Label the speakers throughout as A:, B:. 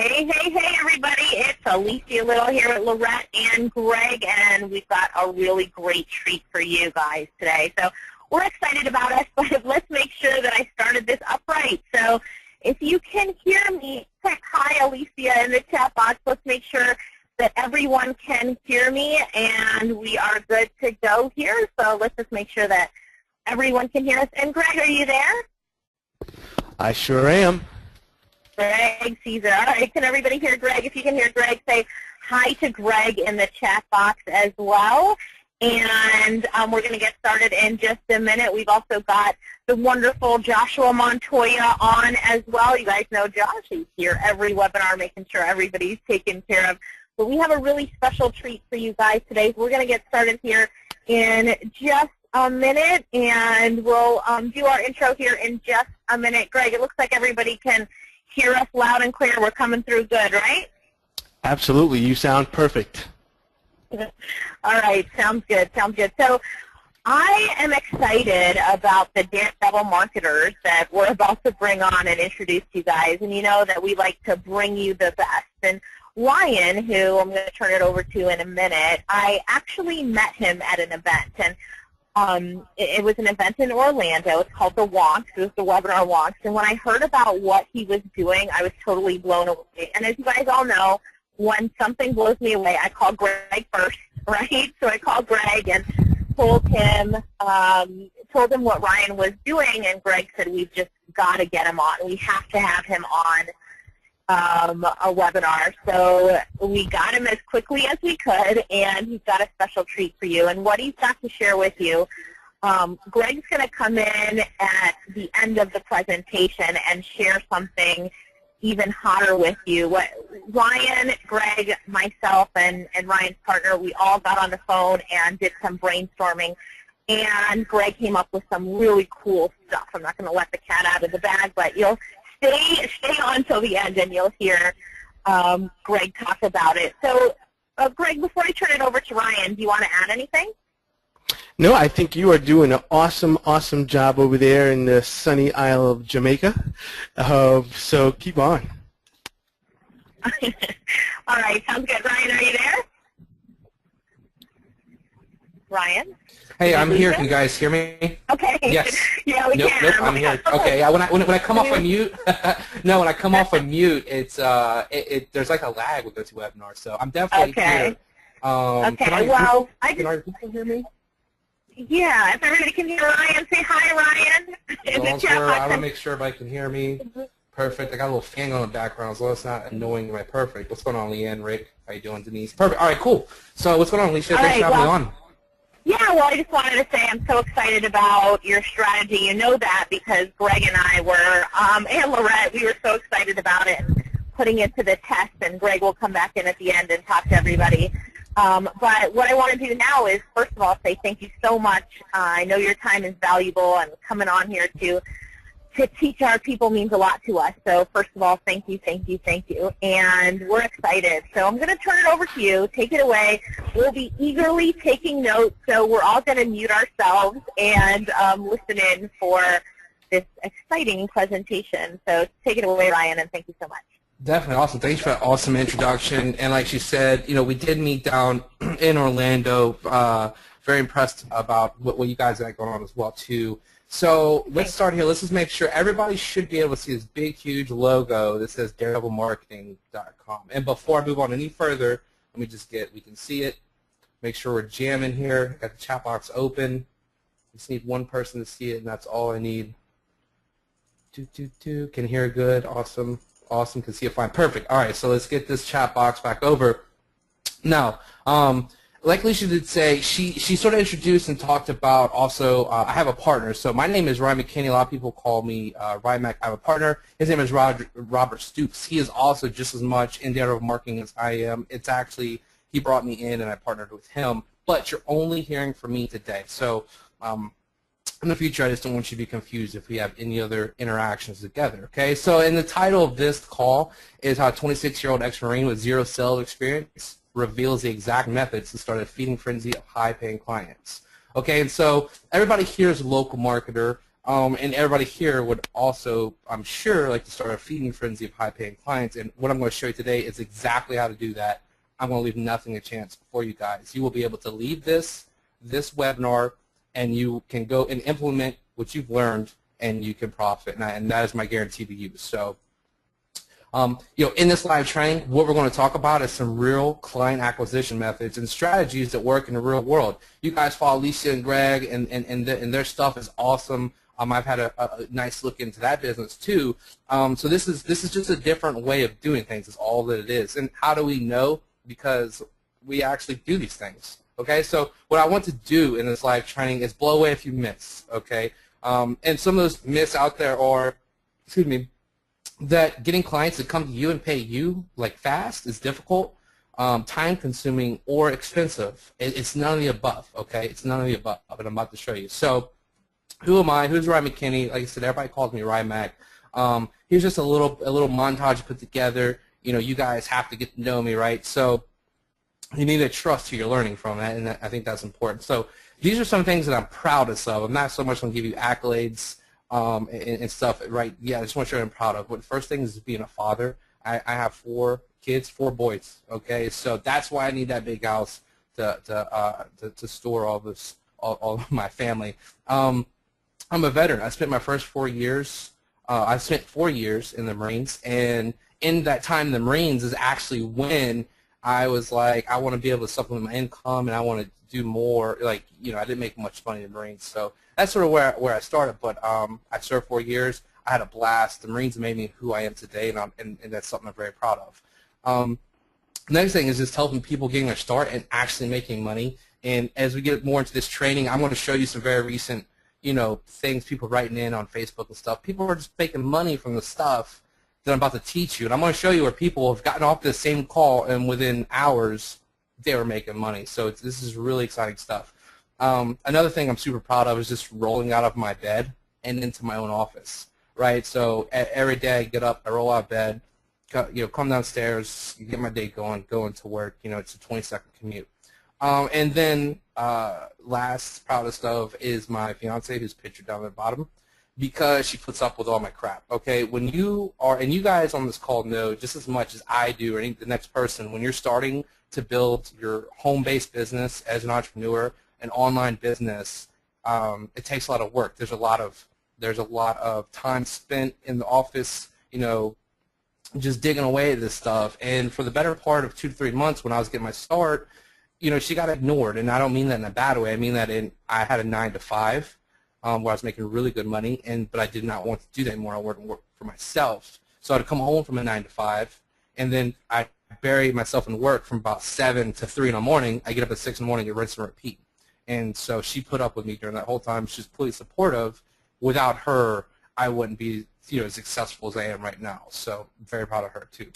A: Hey, everybody. It's Alicia Little here with Lorette and Greg, and we've got a really great treat for you guys today. So we're excited about us, but let's make sure that I started this upright. So if you can hear me, text hi, Alicia, in the chat box. Let's make sure that everyone can hear me, and we are good to go here. So let's just make sure that everyone can hear us. And Greg, are you there?
B: I sure am.
A: Greg sees it. All right, can everybody hear Greg? If you can hear Greg, say hi to Greg in the chat box as well. And we're going to get started in just a minute. We've also got the wonderful Joshua Montoya on as well. You guys know Josh. He's here every webinar making sure everybody's taken care of. But we have a really special treat for you guys today. We're going to get started here in just a minute, and we'll do our intro here in just a minute. Greg, it looks like everybody can hear us loud and clear. We're coming through good, right?
B: Absolutely. You sound perfect.
A: All right. Sounds good. Sounds good. So I am excited about the Daredevil marketers that we're about to bring on and introduce to you guys. And you know that we like to bring you the best. And Ryan, who I'm going to turn it over to in a minute, I actually met him at an event. And it was an event in Orlando. It's called the Wonks. It was the webinar Wonks. And when I heard about what he was doing, I was totally blown away. And as you guys all know, when something blows me away, I call Greg first, right? So I called Greg and told him what Ryan was doing. And Greg said, we've just got to get him on. We have to have him on a webinar. So we got him as quickly as we could, and he's got a special treat for you. And what he's got to share with you, Greg's going to come in at the end of the presentation and share something even hotter with you. Ryan, Greg, myself, and Ryan's partner, we all got on the phone and did some brainstorming, and Greg came up with some really cool stuff. I'm not going to let the cat out of the bag, but you'll stay on until the end, and you'll hear Greg talk about it. So, Greg, before I turn it over to Ryan, do you want to add anything?
B: No, I think you are doing an awesome, awesome job over there in the sunny Isle of Jamaica. So keep on.
A: All right, sounds good. Ryan, are you there? Ryan?
C: Hey, I'm here. Can you guys hear me?
A: Okay.
C: Yes.
A: Yeah, we can.
C: Nope, I'm here. Okay. When I come off on mute, no, when I come off on mute, it's there's like a lag with those webinars. So I'm definitely here.
A: Okay.
C: Can people hear me?
A: Yeah. If everybody can hear Ryan, say hi, Ryan.
C: I want to make sure everybody can hear me. Perfect. I got a little fan on the background, as long as it's not annoying my perfect. What's going on, Leanne, Rick? How you doing, Denise? Perfect. All right, cool. So what's going on, Alicia? Thanks for having me on.
A: Yeah, well, I just wanted to say I'm so excited about your strategy. You know that because Greg and I were, and Lorette, we were so excited about it and putting it to the test, and Greg will come back in at the end and talk to everybody. But what I want to do now is, first of all, say thank you so much. I know your time is valuable, and coming on here to teach our people means a lot to us. So first of all, thank you, thank you, thank you. And we're excited. So I'm going to turn it over to you. Take it away. We'll be eagerly taking notes, so we're all going to mute ourselves and listen in for this exciting presentation. So take it away, Ryan, and thank you so much.
C: Definitely awesome. Thanks for that awesome introduction. And like she said, you know, we did meet down in Orlando. Very impressed about what you guys got going on as well, too. So let's start here. Let's just make sure everybody should be able to see this big, huge logo that says daredevilmarketing.com. And before I move on any further, let me just we can see it. Make sure we're jamming here. Got the chat box open. Just need one person to see it, and that's all I need. Can hear it good. Awesome. Awesome. Can see it fine. Perfect. All right, so let's get this chat box back over. Now, like Alicia did say, she sort of introduced and talked about also, I have a partner. So my name is Ryan McKinney. A lot of people call me Ryan Mac. I have a partner. His name is Robert Stoops. He is also just as much in Daredevil marketing as I am. It's actually, he brought me in and I partnered with him. But you're only hearing from me today. So in the future, I just don't want you to be confused if we have any other interactions together, okay? So in the title of this call is how a 26-year-old ex-Marine with zero sales experience reveals the exact methods to start a feeding frenzy of high-paying clients. Okay, and so everybody here is a local marketer. And everybody here would also, I'm sure, like to start a feeding frenzy of high-paying clients. And what I'm going to show you today is exactly how to do that. I'm going to leave nothing a chance for you guys. You will be able to leave this webinar, and you can go and implement what you've learned, and you can profit. And that is my guarantee to you. So, in this live training, what we're going to talk about is some real client acquisition methods and strategies that work in the real world. You guys follow Lisa and Greg, and their stuff is awesome. I've had a nice look into that business too. So this is just a different way of doing things. Is all that it is. And how do we know? Because we actually do these things. Okay. So what I want to do in this live training is blow away a few myths. Okay. And some of those myths out there are, excuse me, that getting clients to come to you and pay you like fast is difficult, time-consuming, or expensive. It's none of the above. Okay. It's none of the above, and I'm about to show you. So. Who am I? Who's Ryan McKinney? Like I said, everybody calls me Ryan Mac. Here's just a little montage put together. You guys have to get to know me, right? So you need to trust who you're learning from, that, and I think that's important. So these are some things that I'm proudest of. I'm not so much going to give you accolades and stuff, right? Yeah, I just want you to know I'm proud of. But the first thing is being a father. I have 4 kids, 4 boys. Okay, so that's why I need that big house to store all of my family. I'm a veteran. I spent my first 4 years. I spent 4 years in the Marines, and in that time in the Marines is actually when I was like, I want to be able to supplement my income, and I want to do more. Like, I didn't make much money in the Marines, so that's sort of where I started. But I served 4 years. I had a blast. The Marines made me who I am today, and that's something I'm very proud of. Next thing is just helping people getting their start and actually making money. And as we get more into this training, I'm going to show you some very recent things, people writing in on Facebook and stuff. People are just making money from the stuff that I'm about to teach you. And I'm going to show you where people have gotten off the same call, and within hours, they were making money. So this is really exciting stuff. Another thing I'm super proud of is just rolling out of my bed and into my own office, right? So every day I get up, I roll out of bed, come downstairs, get my day going, go into work. It's a 20-second commute. And then last proudest of is my fiance, who's pictured down at the bottom, because she puts up with all my crap. Okay, when you are, and you guys on this call know just as much as I do, or the next person, when you're starting to build your home-based business as an entrepreneur, an online business, it takes a lot of work. There's a lot of time spent in the office, just digging away at this stuff. And for the better part of 2 to 3 months, when I was getting my start, she got ignored, and I don't mean that in a bad way. I mean that I had a 9 to 5 where I was making really good money, but I did not want to do that anymore. I wanted to work for myself. So I'd come home from a 9 to 5, and then I bury myself in work from about 7 to 3 in the morning. I get up at 6 in the morning and rinse and repeat. And so she put up with me during that whole time. She's completely supportive. Without her, I wouldn't be as successful as I am right now. So I'm very proud of her too.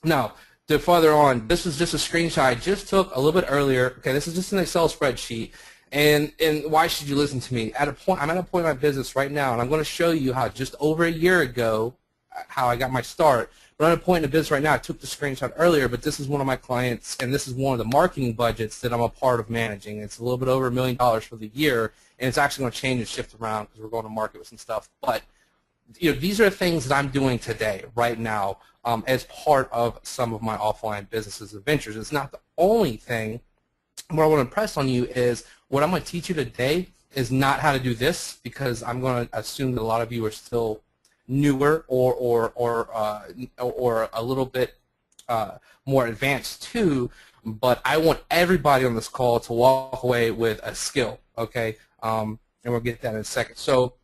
C: Now, to further on, this is just a screenshot I just took a little bit earlier. Okay, this is just an Excel spreadsheet. And why should you listen to me? I'm at a point in my business right now, and I'm going to show you how just over a year ago, how I got my start. But I'm at a point in the business right now. I took the screenshot earlier, but this is one of my clients, and this is one of the marketing budgets that I'm a part of managing. It's a little bit over $1 million for the year, and it's actually going to change and shift around because we're going to market with some stuff. But these are things that I'm doing today, right now, as part of some of my offline businesses and ventures. It's not the only thing. What I want to impress on you is what I'm going to teach you today is not how to do this, because I'm going to assume that a lot of you are still newer or a little bit more advanced too. But I want everybody on this call to walk away with a skill, okay? And we'll get that in a second. So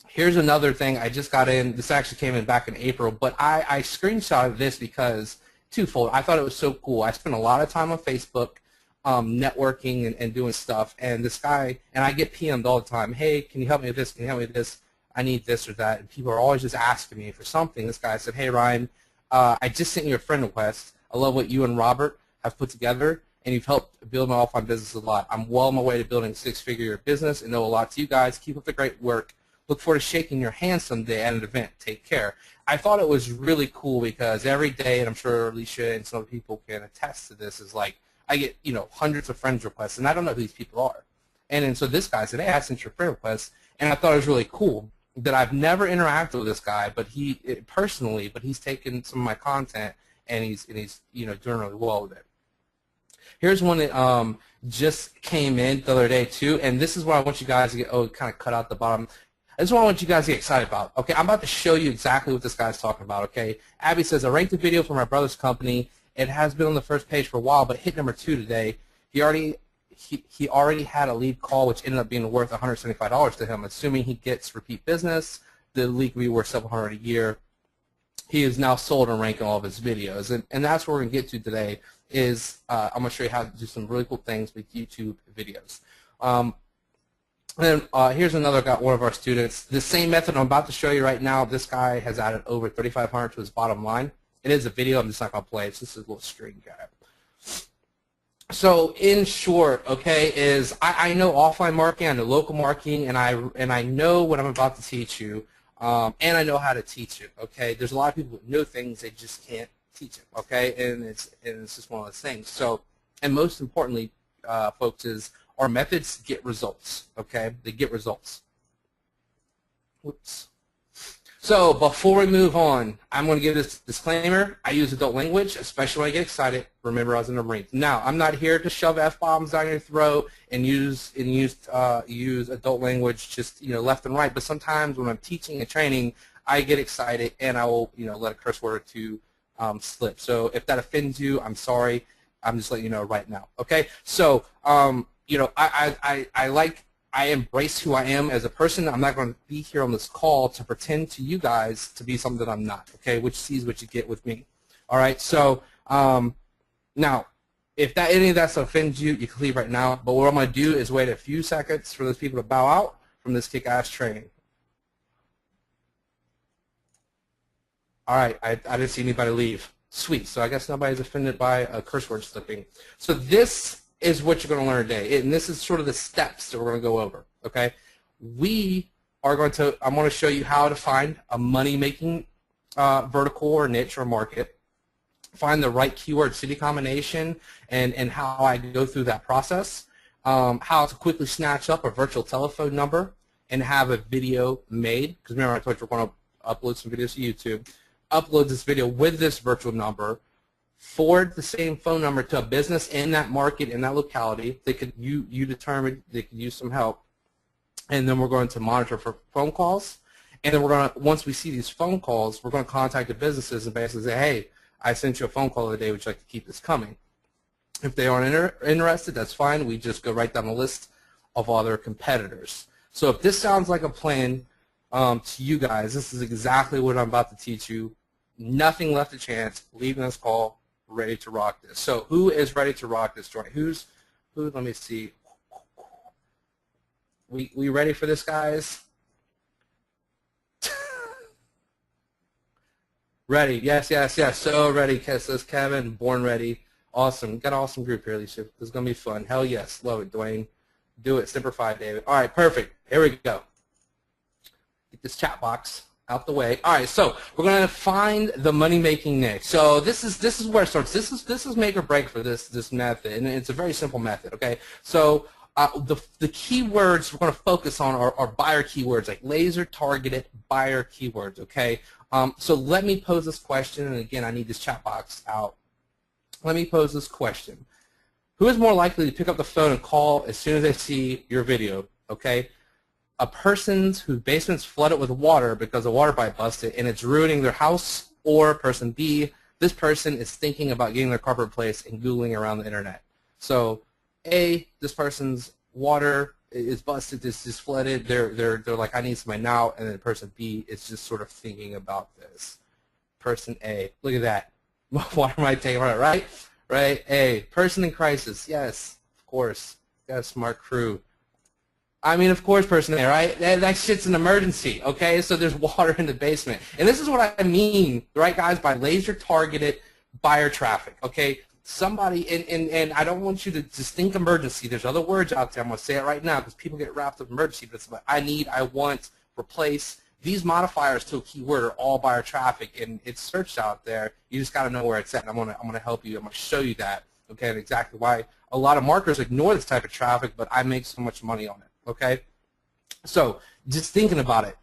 C: here's another thing I just got in. This actually came in back in April, but I screenshotted this because twofold. I thought it was so cool. I spent a lot of time on Facebook networking and doing stuff, and this guy, and I get PM'd all the time, hey, can you help me with this? Can you help me with this? I need this or that. And people are always just asking me for something. This guy said, hey, Ryan, I just sent you a friend request. I love what you and Robert have put together, and you've helped build my offline business a lot. I'm well on my way to building a 6-figure business and know a lot to you guys. Keep up the great work. Look forward to shaking your hand someday at an event. Take care. I thought it was really cool because every day, and I'm sure Alicia and some other people can attest to this, is like I get hundreds of friends requests, and I don't know who these people are. And so this guy said, hey, I sent your friend request, And I thought it was really cool that I've never interacted with this guy, but personally, but he's taken some of my content and he's doing really well with it. Here's one that just came in the other day too, and this is what I want you guys to get. Oh, kind of cut out the bottom. This is what I want you guys to get excited about. Okay, I'm about to show you exactly what this guy's talking about. Okay, Abby says, I ranked a video for my brother's company. It has been on the first page for a while, but hit number 2 today. He already had a lead call, which ended up being worth $175 to him. Assuming he gets repeat business, the lead could be worth several hundred a year. He is now sold and ranking all of his videos, and that's what we're going to get to today. Is I'm going to show you how to do some really cool things with YouTube videos. Here's another guy, one of our students. The same method I'm about to show you right now. This guy has added over 3,500 to his bottom line. It is a video. I'm just not going to play it. So this is a little string guy. So in short, okay, is I know offline marketing, I know local marketing, and I know what I'm about to teach you, and I know how to teach it. Okay, there's a lot of people who know things, they just can't teach it. Okay, and it's just one of those things. So, and most importantly, folks, is our methods get results. Okay, they get results. Whoops. So before we move on, I'm going to give this disclaimer. I use adult language, especially when I get excited. Remember, I was in the Marines. Now, I'm not here to shove F-bombs down your throat and use adult language just left and right. But sometimes when I'm teaching and training, I get excited and I will let a curse word or two slip. So if that offends you, I'm sorry. I'm just letting you know right now. Okay. So I embrace who I am as a person. I'm not going to be here on this call to pretend to you guys to be something that I'm not, okay, which sees what you get with me. All right, so now, if any of that offends you, you can leave right now. But what I'm going to do is wait a few seconds for those people to bow out from this kick-ass training. All right, I didn't see anybody leave. Sweet, so I guess nobody's offended by a curse word slipping. So this is what you're going to learn today, and this is sort of the steps that we're going to go over. Okay, I'm going to show you how to find a money-making vertical or niche or market, find the right keyword city combination, and how I go through that process, how to quickly snatch up a virtual telephone number and have a video made. Because remember, I told you we're going to upload some videos to YouTube. Upload this video with this virtual number. Forward the same phone number to a business in that market, in that locality. They could you determine they could use some help, and then we're going to monitor for phone calls. And then we're going to, once we see these phone calls, we're going to contact the businesses and basically say, hey, I sent you a phone call the other day. Would you like to keep this coming? If they aren't interested, that's fine. We just go right down the list of other competitors. So if this sounds like a plan to you guys, this is exactly what I'm about to teach you. Nothing left to chance. Leaving this call ready to rock this. So who is ready to rock this joint? Who? Let me see. We ready for this, guys? Ready? Yes. So ready. Says Kevin. Born ready. Awesome. Got an awesome group here, Alicia. This is gonna be fun. Hell yes. Love it, Dwayne. Do it. Simplify, David. All right. Perfect. Here we go. Get this chat box out the way. All right, so we're gonna find the money-making niche. So this is where it starts. This is make or break for this method, and it's a very simple method. Okay, so the keywords we're gonna focus on are buyer keywords, like laser-targeted buyer keywords. Okay, so let me pose this question, and again, I need this chat box out. Let me pose this question: who is more likely to pick up the phone and call as soon as they see your video? Okay. A person's whose basement's flooded with water because a water pipe busted and it's ruining their house, or person B, this person is thinking about getting their carpet replaced and Googling around the internet. So A, this person's water is busted, it's just flooded, they're like, I need somebody now, and then person B is just sort of thinking about this. Person A, look at that. Water might take right? Right? A, person in crisis, yes, of course, got a smart crew. I mean, of course, person A, right? That shit's an emergency, okay? So there's water in the basement. And this is what I mean, right, guys, by laser-targeted buyer traffic, okay? Somebody, and I don't want you to just think emergency. There's other words out there. I'm going to say it right now because people get wrapped up in emergency, but it's like I need, I want, replace. These modifiers to a keyword are all buyer traffic, and it's searched out there. You just got to know where it's at, and I'm gonna help you. I'm going to show you that, okay, and exactly why a lot of marketers ignore this type of traffic, but I make so much money on it. Okay, So just thinking about it,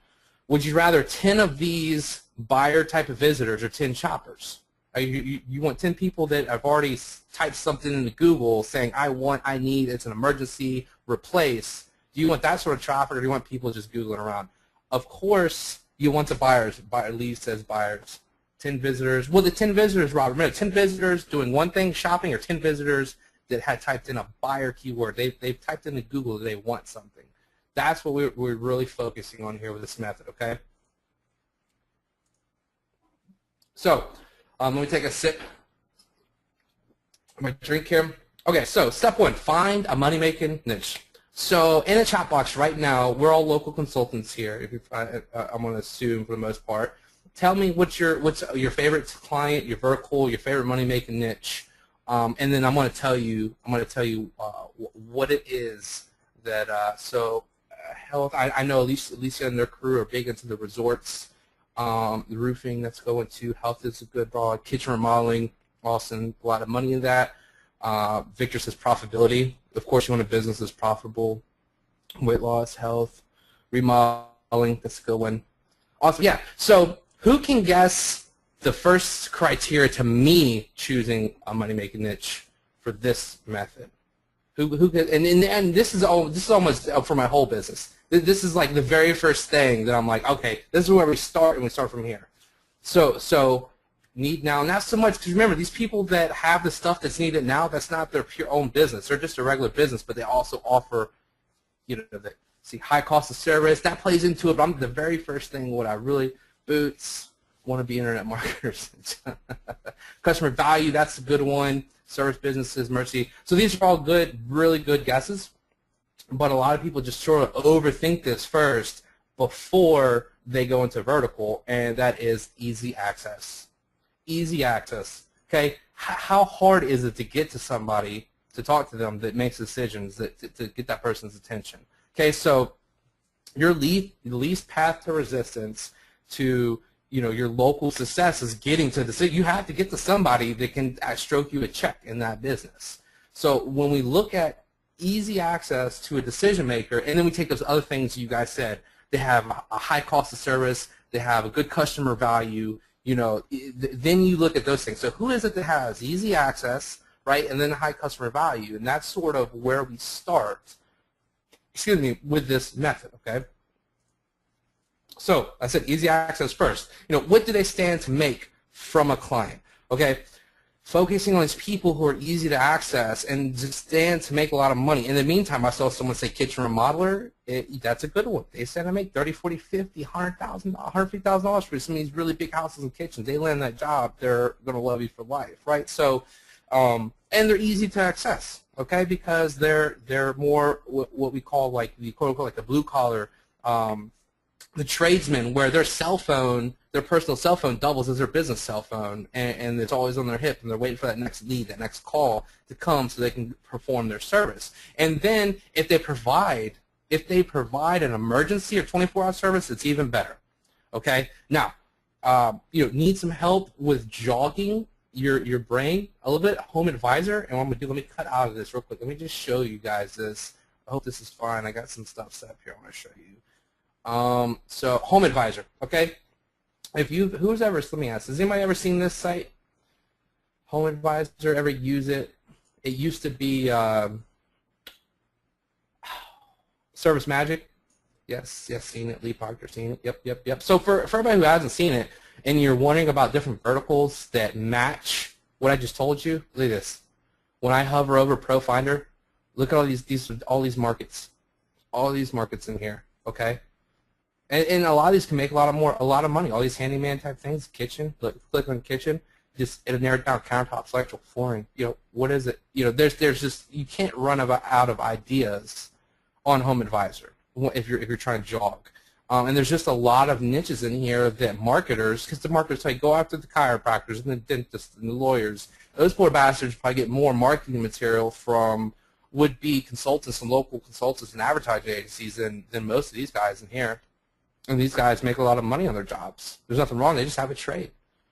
C: would you rather 10 of these buyer type of visitors or 10 shoppers? You want 10 people that have already typed something into Google saying, I want, I need, it's an emergency, replace. Do you want that sort of traffic, or do you want people just Googling around? Of course, you want the buyers. Lee says buyers. 10 visitors. Well, the 10 visitors, Robert, remember, 10 visitors doing one thing, shopping, or 10 visitors that had typed in a buyer keyword. They've typed into Google that they want something. That's what we're really focusing on here with this method, okay? So, let me take a sip of my drink here. Okay, so step one, find a money-making niche. So in the chat box right now, we're all local consultants here, I'm going to assume for the most part. Tell me what's your favorite client, your vertical, your favorite money-making niche, and then I'm going to tell you what it is that. Health. I know Alicia and their crew are big into the resorts, the roofing that's going to. Health is a good broad. Kitchen remodeling, awesome. A lot of money in that. Victor says profitability. Of course, you want a business that's profitable. Weight loss, health, remodeling. That's a good one. Awesome. Yeah. So who can guess the first criteria to me choosing a money-making niche for this method? Who could, and this is almost for my whole business. This is like the very first thing that I'm like, okay, this is where we start, and we start from here. So need now, not so much, because remember, these people that have the stuff that's needed now, that's not their pure own business. They're just a regular business, but they also offer, high cost of service. That plays into it. But the very first thing, what I really, boots, want to be internet marketers. Customer value, that's a good one. Service businesses, mercy. So these are all good, really good guesses, but a lot of people just sort of overthink this first before they go into vertical, and that is easy access. Easy access. Okay, how hard is it to get to somebody, to talk to them, that makes decisions, to get that person's attention? Okay, so your least path to resistance to your local success is getting to the city. You have to get to somebody that can stroke you a check in that business. So when we look at easy access to a decision maker, and then we take those other things you guys said, they have a high cost of service, they have a good customer value, then you look at those things. So who is it that has easy access, right, and then high customer value? And that's sort of where we start, with this method, okay? So I said easy access first. What do they stand to make from a client? Okay, focusing on these people who are easy to access and just stand to make a lot of money. In the meantime, I saw someone say kitchen remodeler. That's a good one. They said I make $30, $40, $50, $100,000, $150,000 for some of these really big houses and kitchens. They land that job, they're going to love you for life, right? So, and they're easy to access, okay, because they're more what we call like the quote unquote like the blue collar. The tradesmen, where their cell phone, their personal cell phone doubles as their business cell phone, and it's always on their hip, and they're waiting for that next lead, that next call to come so they can perform their service. And then if they provide an emergency or 24-hour service, it's even better. Okay? Now, need some help with jogging your brain a little bit, home advisor, and what I'm going to do, let me cut out of this real quick. Let me just show you guys this. I hope this is fine. I got some stuff set up here I want to show you. So home advisor, okay? Who's ever, let me ask, has anybody ever seen this site? Home advisor, ever use it? It used to be Service Magic. Yes, seen it. Lee Parker, seen it. Yep. So for everybody who hasn't seen it, and you're wondering about different verticals that match what I just told you, look at this. When I hover over Pro Finder, look at all these markets in here, okay? And a lot of these can make a lot of money. All these handyman type things, kitchen, click on kitchen, it'll narrow it down. Countertops, electrical, flooring. What is it? There's just, you can't run out of ideas on Home Advisor if you're trying to jog. And there's just a lot of niches in here that marketers, because the marketers say go after the chiropractors and the dentists and the lawyers. Those poor bastards probably get more marketing material from would-be consultants and local consultants and advertising agencies than most of these guys in here. And these guys make a lot of money on their jobs. There's nothing wrong. They just have a trade.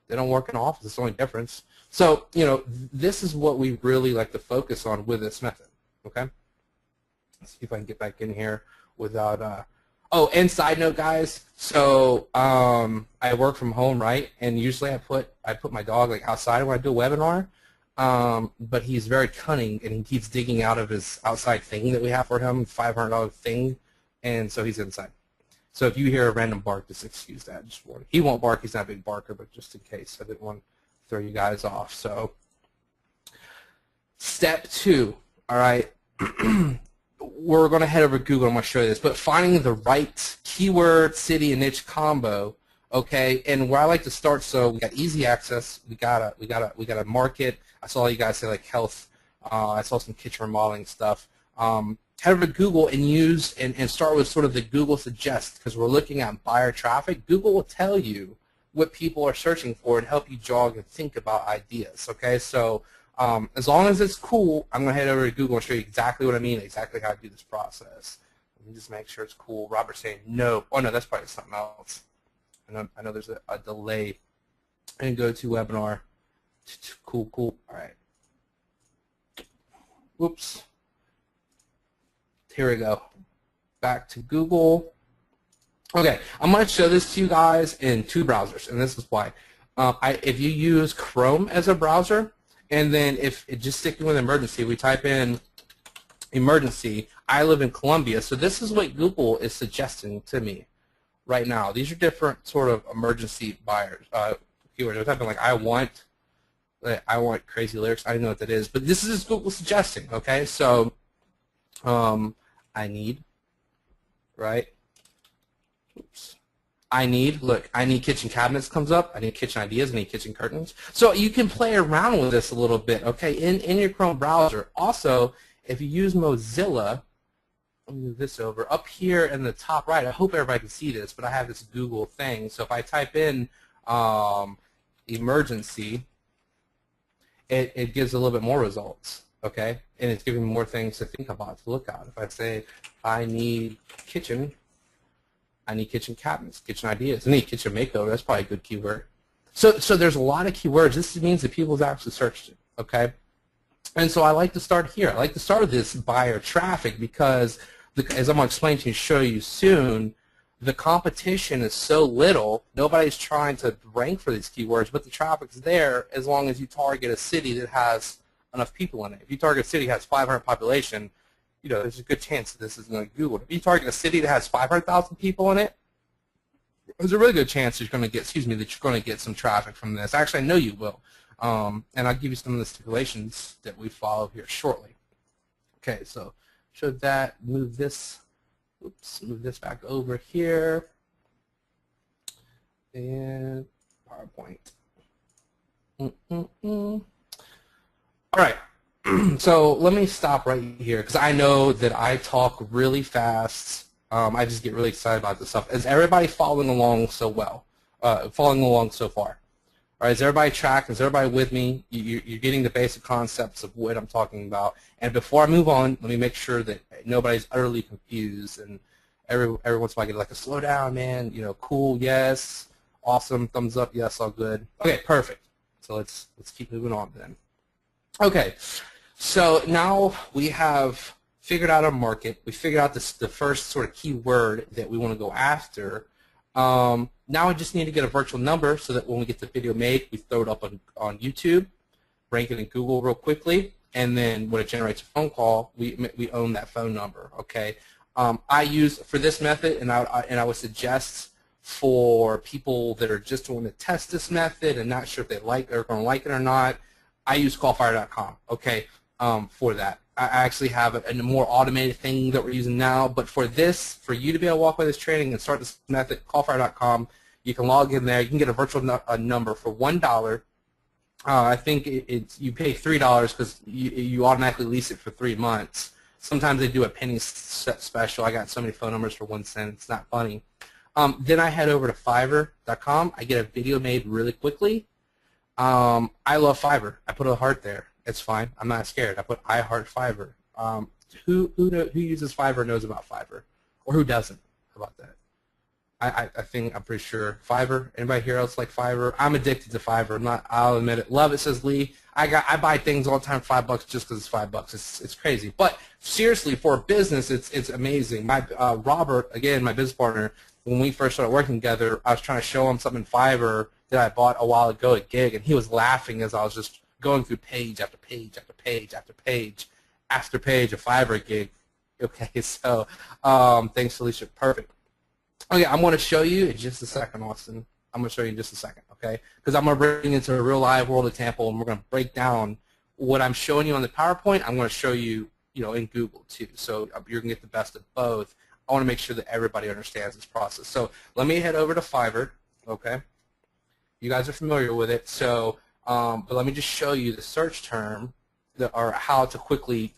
C: They don't work in an office. It's the only difference. So, this is what we really like to focus on with this method, okay? Let's see if I can get back in here without Oh, and side note, guys. So I work from home, right? And usually I put my dog like outside when I do a webinar. But he's very cunning, and he keeps digging out of his outside thing that we have for him, $500 thing, and so he's inside. So if you hear a random bark, just excuse that. Just warning. He won't bark. He's not a big barker, but just in case, I didn't want to throw you guys off. So step 2. All right. We're going to head over to Google. I'm going to show you this, but finding the right keyword, city, and niche combo. Okay, and where I like to start, so we got easy access. We got a market. I saw you guys say like health. I saw some kitchen remodeling stuff. Head over to Google and use and start with sort of the Google suggest, because we're looking at buyer traffic. Google will tell you what people are searching for and help you jog and think about ideas. Okay, so as long as it's cool, I'm going to head over to Google and show you exactly what I mean, exactly how to do this process. Let me just make sure it's cool. Robert's saying no. Oh no, that's probably something else. I know there's a delay. And go to webinar. Cool. All right. Whoops. Here we go. Back to Google. Okay, I'm going to show this to you guys in 2 browsers, and this is why. If you use Chrome as a browser, and then if just sticking with emergency, we type in emergency. I live in Colombia, so this is what Google is suggesting to me right now. These are different sort of emergency buyers keywords. I'm typing like I want crazy lyrics. I don't know what that is, but this is Google suggesting. Okay, so I need, right? Oops. I need kitchen cabinets comes up. I need kitchen ideas. I need kitchen curtains. So you can play around with this a little bit. Okay, in your Chrome browser. Also, if you use Mozilla. Let me move this over. Up here in the top right, I hope everybody can see this, but I have this Google thing. So if I type in emergency, it gives a little bit more results, okay? And it's giving me more things to think about, to look at. If I say I need kitchen cabinets, kitchen ideas, I need kitchen makeover, that's probably a good keyword. So there's a lot of keywords. This means that people have actually searched it, okay? And so I like to start here. I like to start with this buyer traffic because, as I'm going to explain to you, show you soon, the competition is so little, nobody's trying to rank for these keywords, but the traffic's there as long as you target a city that has enough people in it. If you target a city that has 500 population, you know, there's a good chance that this is going to Google. If you target a city that has 500,000 people in it, there's a really good chance that you're going to get some traffic from this. Actually, I know you will. And I'll give you some of the stipulations that we follow here shortly. Okay, so show that, move this back over here, and PowerPoint. All right, so let me stop right here because I know that I talk really fast. I just get really excited about this stuff. Is everybody following along so well? Following along so far? All right, is everybody tracking? Is everybody with me? You're getting the basic concepts of what I'm talking about. And before I move on, let me make sure that nobody's utterly confused. And every once in a while I get like a slow down, man. You know, cool, yes, awesome, thumbs up, yes, all good. Okay, perfect. So let's keep moving on then. Okay, so now we have figured out our market. We figured out the first sort of keyword that we want to go after. Now I just need to get a virtual number so that when we get the video made, we throw it up on YouTube, rank it in Google real quickly, and then when it generates a phone call, we own that phone number. Okay. I use for this method, and I would suggest for people that are just wanting to test this method and not sure if they're going to like it or not, I use callfire.com. Okay. For that. I actually have a more automated thing that we're using now, but for this, for you to be able to walk by this training and start this method, callfire.com, you can log in there. You can get a virtual number for $1. I think you pay $3 because you automatically lease it for 3 months. Sometimes they do a penny special. I got so many phone numbers for 1 cent. It's not funny. Then I head over to Fiverr.com. I get a video made really quickly. I love Fiverr. I put a heart there. It's fine. I'm not scared. I put I heart Fiverr. Who uses Fiverr knows about Fiverr, or who doesn't? How about that? I'm pretty sure Fiverr. Anybody here else like Fiverr? I'm addicted to Fiverr. I'll admit it. Love it, says Lee. I buy things all the time $5 just because it's $5. It's crazy. But seriously, for a business, it's amazing. My Robert, again, my business partner, when we first started working together, I was trying to show him something in Fiverr that I bought a while ago at Gig, and he was laughing as I was just going through page after page after page after page after page of Fiverr Gig. Okay, so thanks, Alicia. Perfect. Okay, I'm going to show you in just a second, Austin. I'm going to show you in just a second, okay? Because I'm going to bring it into a real live world example, and we're going to break down what I'm showing you on the PowerPoint. I'm going to show you, in Google too. So you're going to get the best of both. I want to make sure that everybody understands this process. So let me head over to Fiverr, okay? You guys are familiar with it. So, but let me just show you the search term or how to quickly,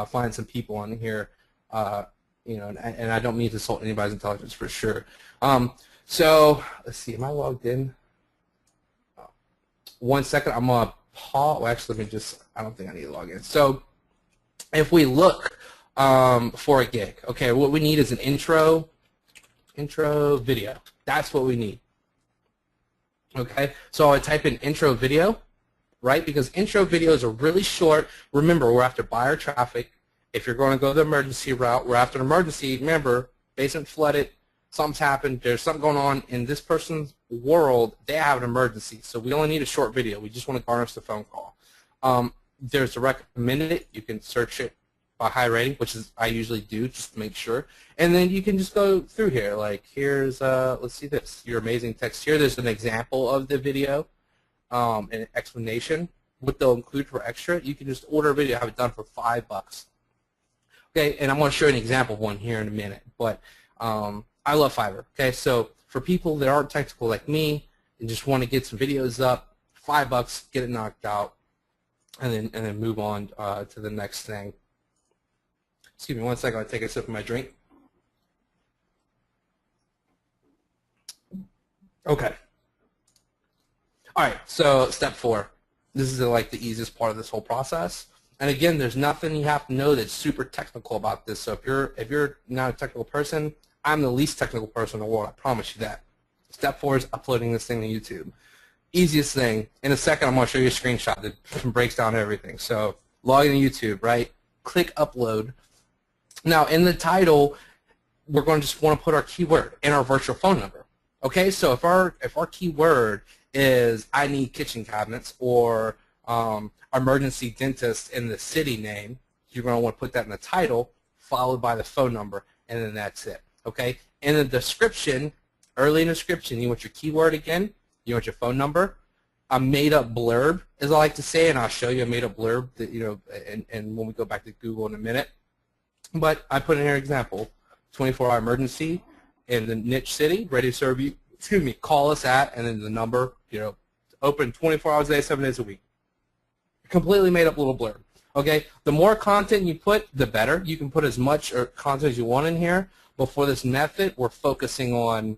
C: find some people on here. And I don't mean to insult anybody's intelligence for sure. So let's see, am I logged in? 1 second, I'm gonna pause. Well, actually, I don't think I need to log in. So if we look for a gig, okay, what we need is an intro video. That's what we need. Okay, so I type in intro video, right? Because intro videos are really short. Remember, we're after buyer traffic. If you're going to go the emergency route, we're after an emergency. Remember, basement flooded, something's happened, there's something going on in this person's world, they have an emergency. So we only need a short video. We just want to garnish the phone call. There's a recommended. You can search it by high rating, which is I usually do just to make sure. And then you can just go through here. Like here's, let's see this, your amazing text here. There's an example of the video, an explanation. What they'll include for extra, you can just order a video, have it done for $5. Okay, and I'm going to show you an example of one here in a minute. But I love Fiverr. Okay, so for people that aren't technical like me and just want to get some videos up, $5, get it knocked out, and then move on to the next thing. Excuse me 1 second. I'll take a sip of my drink. Okay. All right. So step 4. This is like the easiest part of this whole process. And again, there's nothing you have to know that's super technical about this. So if you're not a technical person, I'm the least technical person in the world. I promise you that. Step 4 is uploading this thing to YouTube. Easiest thing. In a second, I'm going to show you a screenshot that breaks down everything. So log into YouTube, right? Click upload. Now, in the title, we're going to just want to put our keyword and our virtual phone number. Okay, so if our keyword is I need kitchen cabinets or emergency dentist in the city name, you're going to want to put that in the title, followed by the phone number, and then that's it. Okay, in the description, early in the description, you want your keyword again, you want your phone number, a made-up blurb, as I like to say, and I'll show you a made-up blurb that and when we go back to Google in a minute. But I put in here example, 24-hour emergency in the niche city, ready to serve you. Excuse me, call us at, and then the number, open 24 hours a day, 7 days a week. Completely made up little blurb. Okay, the more content you put, the better. You can put as much content as you want in here, but for this method, we're focusing on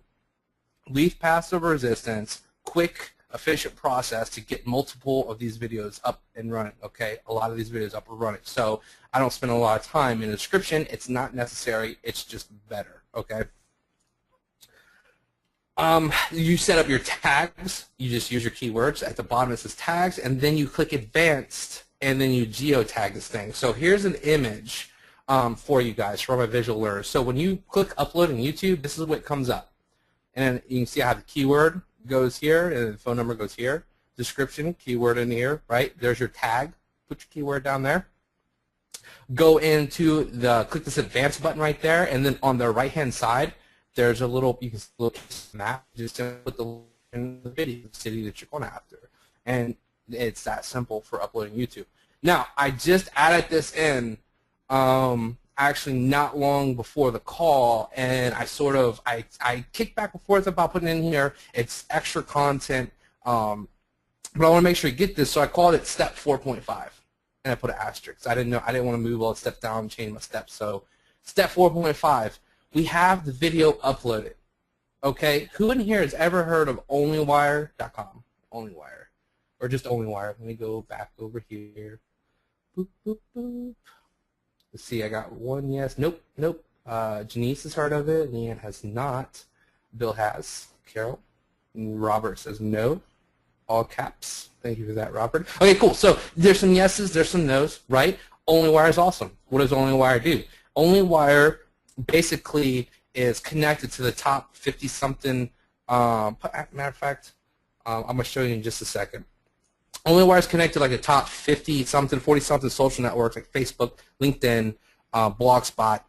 C: leaf passive resistance, quick, efficient process to get multiple of these videos up and running. Okay, a lot of these videos up and running. So I don't spend a lot of time in the description. It's not necessary. It's just better. Okay. You set up your tags. You just use your keywords. At the bottom it says tags, and then you click advanced, and then you geotag this thing. So here's an image for you guys, for my visual learners. So when you click upload on YouTube, this is what comes up. And you can see how the keyword goes here, and the phone number goes here. Description, keyword in here, right? There's your tag. Put your keyword down there. Go into click this advanced button right there, and then on the right-hand side, there's a little, you can look at the map, just put in the video, the city that you're going after. And it's that simple for uploading YouTube. Now, I just added this in actually not long before the call, and I kicked back and forth about putting in here. It's extra content, but I want to make sure you get this, so I called it step 4.5, and I put an asterisk. I didn't want to move all the steps down and change my steps, so step 4.5. We have the video uploaded. Okay, who in here has ever heard of onlywire.com? Onlywire, or just onlywire. Let me go back over here. Boop, boop, boop. Let's see, I got one yes. Nope, nope. Janice has heard of it. Leanne has not. Bill has. Carol. And Robert says no. all caps. Thank you for that, Robert. Okay, cool. So there's some yeses, there's some nos, right? OnlyWire is awesome. What does OnlyWire do? OnlyWire basically is connected to the top 50-something, matter of fact, I'm going to show you in just a second. OnlyWire is connected like the top 50-something, 40-something social networks like Facebook, LinkedIn, Blogspot.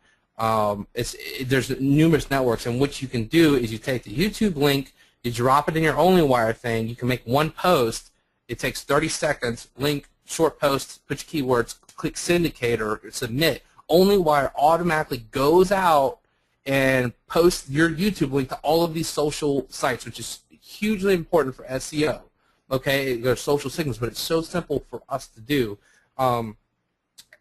C: There's numerous networks, and what you can do is you take the YouTube link, you drop it in your OnlyWire thing, you can make one post, it takes 30 seconds, link, short post, put your keywords, click syndicate or submit. OnlyWire automatically goes out and posts your YouTube link to all of these social sites, which is hugely important for SEO. Okay, there's social signals, but it's so simple for us to do. And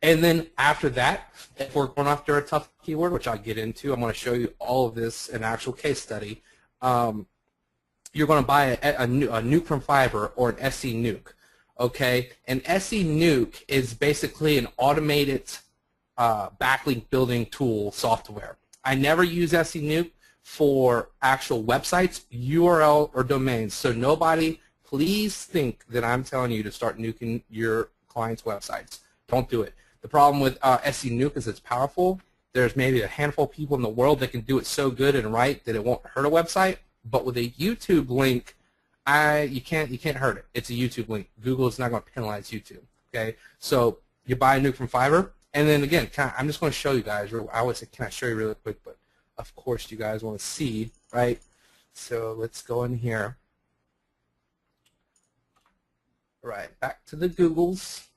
C: then after that, if we're going after a tough keyword, which I'll get into, I'm going to show you all of this in an actual case study. You're going to buy a nuke from Fiverr or an SE nuke. Okay, an SE nuke is basically an automated backlink building tool software. I never use SE nuke for actual websites, URL, or domains. So nobody, please think that I'm telling you to start nuking your clients' websites. Don't do it. The problem with SE nuke is it's powerful. There's maybe a handful of people in the world that can do it so good and right that it won't hurt a website. But with a YouTube link, you can't hurt it. It's a YouTube link. Google is not going to penalize YouTube. Okay, so you buy a nuke from Fiverr, and then again, I'm just going to show you guys. I always say, can I show you really quick? But of course, you guys want to see, right? So let's go in here. All right, back to the Googles.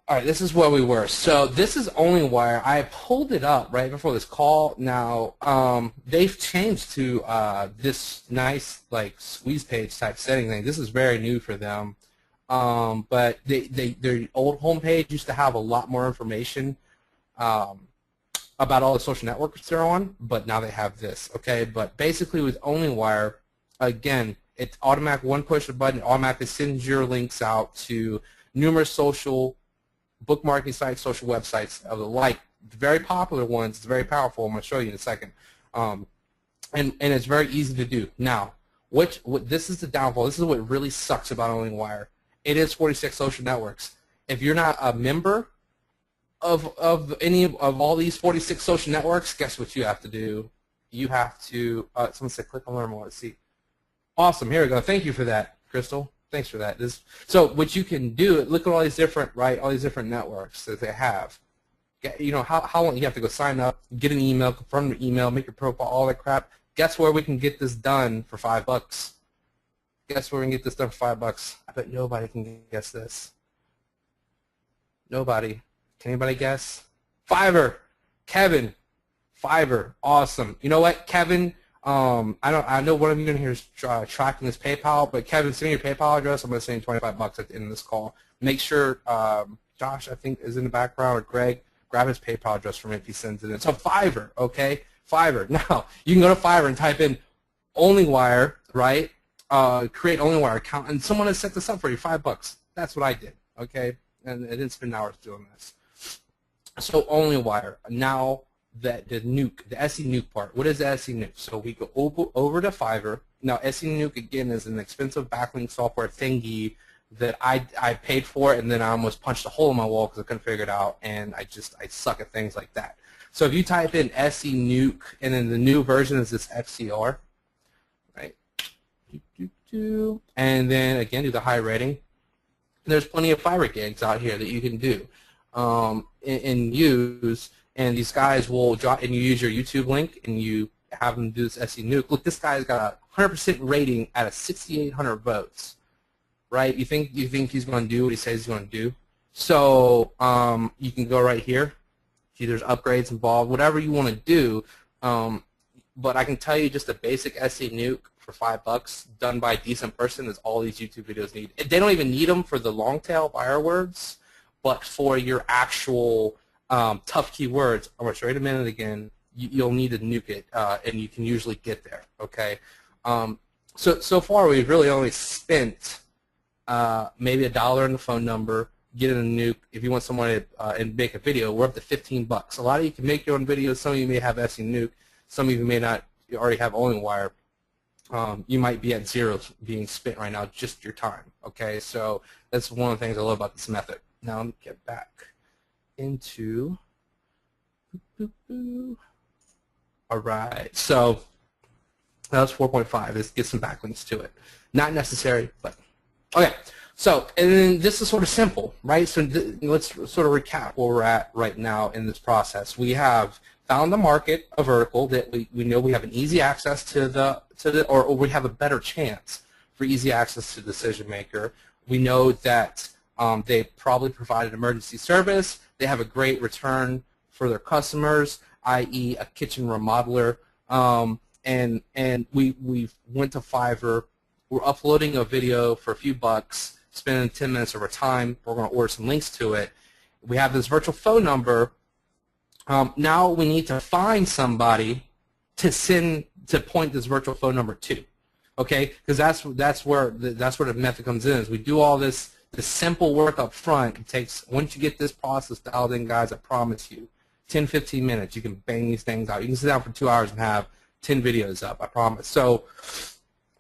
C: All right, this is where we were. So this is OnlyWire. I pulled it up right before this call. Now, they've changed to this nice, like, squeeze page type setting thing. This is very new for them. But their old homepage used to have a lot more information about all the social networks they're on, but now they have this, okay? But basically with OnlyWire, again, it's automatic, one push of a button, it automatically sends your links out to numerous social bookmarking sites, social websites of the like. The very popular ones, it's very powerful. I'm going to show you in a second. And it's very easy to do. Now, what this is the downfall. This is what really sucks about OnlyWire. It is 46 social networks. If you're not a member of any of all these 46 social networks, guess what you have to do? You have to, someone said click on learn more. Let's see. Awesome. Here we go. Thank you for that, Crystal. Thanks for that. So what you can do, look at all these different, right, all these different networks that they have. You know, how long you have to go sign up, get an email, confirm your email, make your profile, all that crap. Guess where we can get this done for $5? Guess where we can get this done for $5? I bet nobody can guess this. Nobody. Can anybody guess? Fiverr. Kevin. Fiverr. Awesome. You know what, Kevin? I know one of you in here is tracking this PayPal, but Kevin, send me your PayPal address. I'm going to send you $25 at the end of this call. Make sure Josh, I think, is in the background, or Greg, grab his PayPal address from me if he sends it in. So Fiverr, okay? Fiverr. Now, you can go to Fiverr and type in OnlyWire, right? Create OnlyWire account, and someone has set this up for you, $5. That's what I did, okay? And I didn't spend hours doing this. So OnlyWire. Now, the nuke, the SE nuke part. What is the SE nuke? So we go over to Fiverr. Now, SE nuke, again, is an expensive backlink software thingy that I paid for, and then I almost punched a hole in my wall because I couldn't figure it out, and I suck at things like that. So if you type in SE nuke, and then the new version is this XCR, right? And then, again, do the high rating. There's plenty of Fiverr gigs out here that you can do and use. And these guys will drop, and you use your YouTube link, and you have them do this SE nuke. Look, this guy's got a 100% rating out of 6,800 votes, right? You think he's going to do what he says he's going to do? So you can go right here. See, there's upgrades involved, whatever you want to do. But I can tell you, just a basic SE nuke for $5 done by a decent person is all these YouTube videos need. They don't even need them for the long tail buyer words, but for your actual tough keywords, I'm going to show you in a minute again, you'll need to nuke it, and you can usually get there, okay? So far, we've really only spent maybe $1 on the phone number, get in a nuke. If you want someone to and make a video, we're up to $15. A lot of you can make your own videos. Some of you may have SE nuke. Some of you may not. You already have OnlyWire. you might be at zero being spent right now, just your time. Okay, so that's one of the things I love about this method. Now let me get back into. All right, so that was 4.5. Let's get some backlinks to it. Not necessary, but okay. So, and then this is sort of simple, right? So let's sort of recap where we're at right now in this process. We have found the market, a vertical that we know we have an easy access or we have a better chance for easy access to the decision maker. We know that they probably provide an emergency service. They have a great return for their customers, i.e. a kitchen remodeler. And we went to Fiverr. We're uploading a video for a few bucks, spending 10 minutes of our time. We're going to order some links to it. We have this virtual phone number. Now we need to find somebody to point this virtual phone number to, okay? Because that's where the method comes in. Is we do all this simple work up front. It takes, once you get this process dialed in, guys, I promise you, 10, 15 minutes, you can bang these things out. You can sit down for 2 hours and have 10 videos up, I promise. So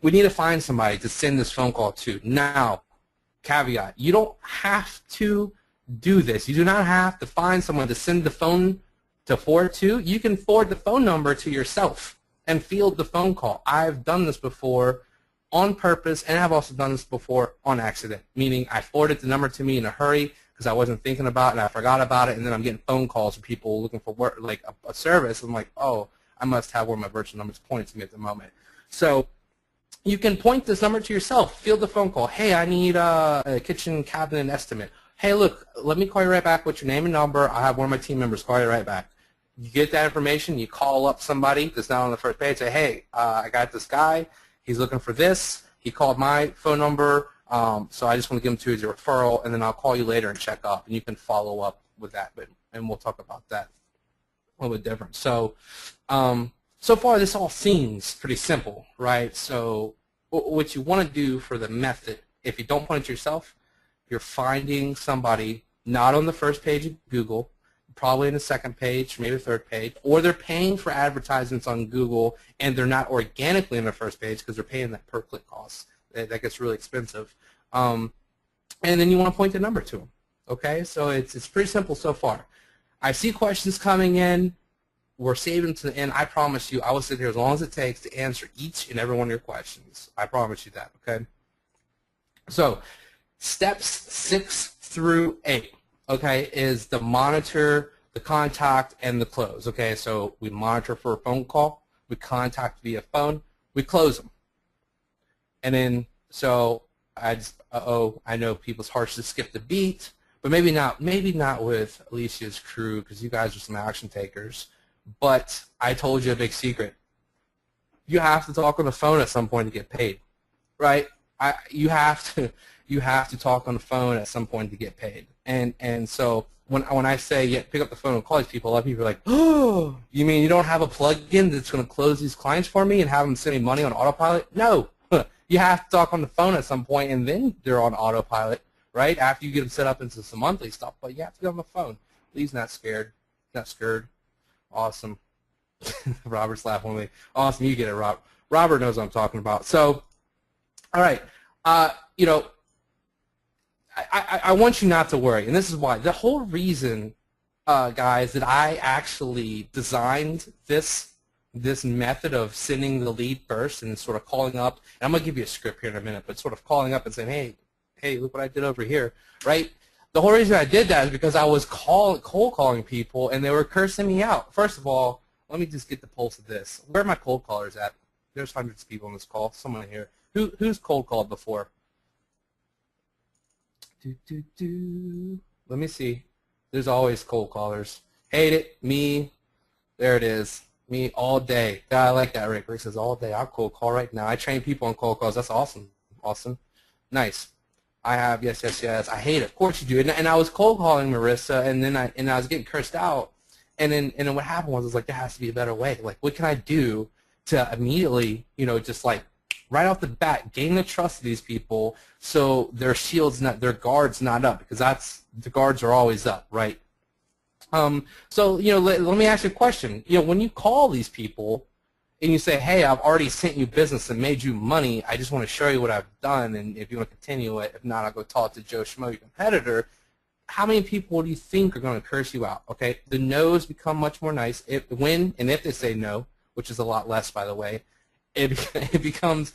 C: we need to find somebody to send this phone call to. Now, caveat, you don't have to do this. You do not have to find someone to send the phone to forward to. You can forward the phone number to yourself and field the phone call. I've done this before on purpose, and I've also done this before on accident, meaning I forwarded the number to me in a hurry because I wasn't thinking about it and I forgot about it, and then I'm getting phone calls from people looking for work, like a service. I'm like, oh, I must have where my virtual number is pointing to me at the moment. So you can point this number to yourself, field the phone call. Hey, I need a kitchen cabinet estimate. Hey, look, let me call you right back with your name and number. I have one of my team members call you right back. You get that information, you call up somebody that's not on the first page, say, hey, I got this guy. He's looking for this. He called my phone number, so I just want to give him to you as a referral, and then I'll call you later and check up, and you can follow up with that, and we'll talk about that a little bit different. So, so far this all seems pretty simple, right? So what you want to do for the method, if you don't point it to yourself, you're finding somebody not on the first page of Google, probably in the second page, maybe the third page, or they're paying for advertisements on Google and they're not organically in the first page because they're paying that per-click cost. That gets really expensive. And then you want to point the number to them. Okay, so it's pretty simple so far. I see questions coming in. We're saving to the end. I promise you I will sit here as long as it takes to answer each and every one of your questions. I promise you that, okay? So steps 6 through 8. Okay, is the monitor, the contact, and the close. Okay, so we monitor for a phone call, we contact via phone, we close them. And then, so I know people's hearts just skip the beat, but maybe not with Alicia's crew because you guys are some action takers. But I told you a big secret. You have to talk on the phone at some point to get paid, right? You have to talk on the phone at some point to get paid. And so when I say pick up the phone and call these people, a lot of people are like, oh, you mean you don't have a plug-in that's going to close these clients for me and have them send me money on autopilot? No. You have to talk on the phone at some point, and then they're on autopilot, right, after you get them set up into some monthly stuff. But you have to get on the phone. Lee's not scared. Not scared. Awesome. Robert's laughing at me. Awesome. You get it, Rob. Robert knows what I'm talking about. So, all right. You know, I want you not to worry, and this is why. The whole reason, guys, that I actually designed this method of sending the lead first and sort of calling up, and I'm going to give you a script here in a minute, but sort of calling up and saying, hey, look what I did over here, right? The whole reason I did that is because I was cold calling people, and they were cursing me out. First of all, let me just get the pulse of this. Where are my cold callers at? There's hundreds of people on this call. Someone here. Who's cold called before? Let me see. There's always cold callers. Hate it. Me. There it is. Me all day. Yeah, I like that, Rick. Rick says all day. I'll cold call right now. I train people on cold calls. That's awesome. Awesome. Nice. I have, yes. I hate it. Of course you do. And I was cold calling Marissa, and then I was getting cursed out. And then what happened was, I was like, there has to be a better way. Like, what can I do to immediately, you know, just like right off the bat, gain the trust of these people so their guard's not up, because the guards are always up, right? So, you know, let me ask you a question. You know, when you call these people, and you say, hey, I've already sent you business and made you money. I just want to show you what I've done, and if you want to continue it, if not, I'll go talk to Joe Schmo, your competitor. How many people do you think are going to curse you out? Okay, the no's become much more nice. When and if they say no, which is a lot less, by the way, it becomes,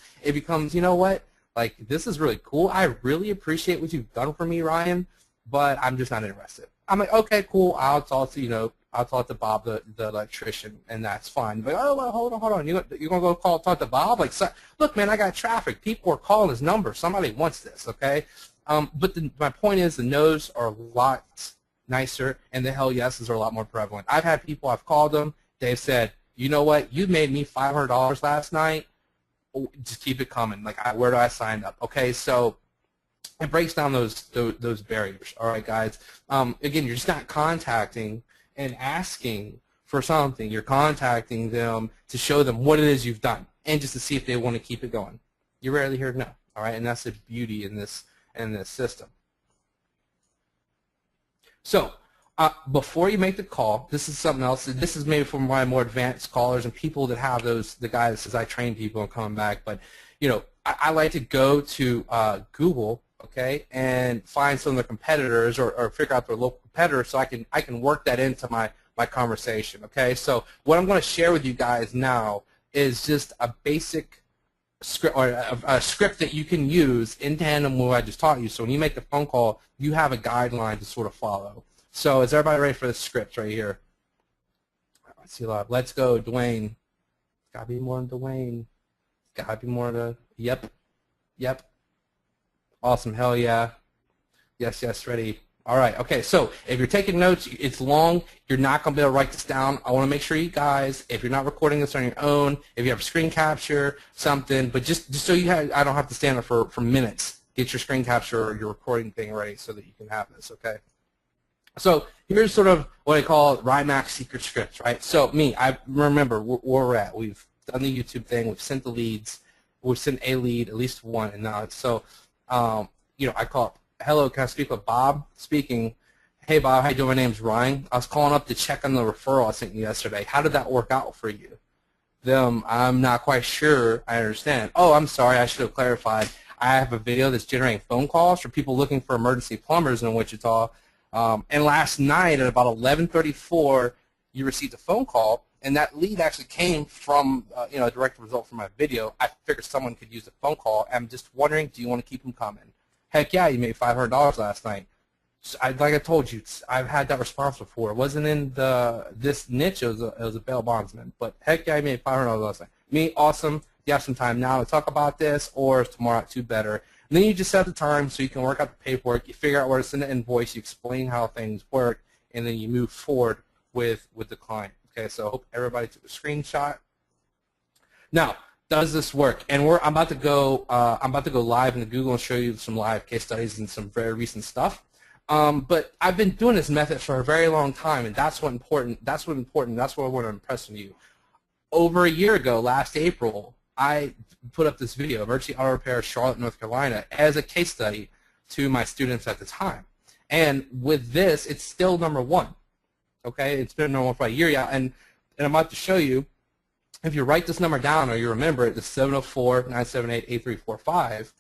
C: you know what? Like, this is really cool. I really appreciate what you've done for me, Ryan, but I'm just not interested. I'm like, okay, cool. I'll talk to Bob, the electrician, and that's fine. But oh, well, hold on. You're gonna go talk to Bob? Like, so, look, man, I got traffic. People are calling his number. Somebody wants this, okay? But my point is, the no's are a lot nicer, and the hell yeses are a lot more prevalent. I've had people, I've called them. They've said, you know what? You made me $500 last night. Just keep it coming. Like, where do I sign up? Okay, so it breaks down those barriers. All right, guys. Again, you're just not contacting and asking for something. You're contacting them to show them what it is you've done, and just to see if they want to keep it going. You rarely hear no. All right, and that's the beauty in this system. So before you make the call, this is something else. This is maybe for my more advanced callers and people that have the guy that says I train people and coming back. But I like to go to Google, okay, and find some of the competitors or figure out their local competitors so I can work that into my conversation. Okay, so what I'm going to share with you guys now is just a basic script or a script that you can use in tandem with what I just taught you. So when you make the phone call, you have a guideline to sort of follow. So is everybody ready for the script right here? Let's see live. Let's go, Dwayne. It's gotta be more than Dwayne. It's gotta be more than yep. Awesome, hell yeah. Yes, ready. All right, okay, so if you're taking notes, it's long, you're not going to be able to write this down. I want to make sure you guys, if you're not recording this on your own, if you have a screen capture, something, but just so I don't have to stand there for minutes, get your screen capture or your recording thing ready so that you can have this, okay? So here's sort of what I call RIMAC secret scripts, right? So I remember where we're at. We've done the YouTube thing, we've sent the leads, we've sent a lead, at least one, and now it's so, I call it, hello, can I speak with Bob? Speaking. Hey, Bob, how you doing? My name's Ryan. I was calling up to check on the referral I sent you yesterday. How did that work out for you? Them, I'm not quite sure. I understand. Oh, I'm sorry. I should have clarified. I have a video that's generating phone calls for people looking for emergency plumbers in Wichita. And last night at about 11:34, you received a phone call, and that lead actually came from a direct result from my video. I figured someone could use the phone call. I'm just wondering, do you want to keep them coming? Heck yeah, you made $500 last night. So like I told you, I've had that response before. It wasn't in this niche. It was a bail bondsman. But heck yeah, you made $500 last night. Me, awesome. You have some time now to talk about this, or is tomorrow at 2 better? And then you just set the time so you can work out the paperwork. You figure out where to send the invoice. You explain how things work, and then you move forward with the client. Okay, so I hope everybody took a screenshot. Now, does this work? And I'm about to go live into Google and show you some live case studies and some very recent stuff. But I've been doing this method for a very long time, and that's what important. That's what I want to impress on you. Over a year ago, last April, I put up this video, Emergency Auto Repair, Charlotte, North Carolina, as a case study to my students at the time. And with this, it's still #1. Okay, it's been #1 for a year, yeah. And I'm about to show you. If you write this number down or you remember it, the 704-978-8345,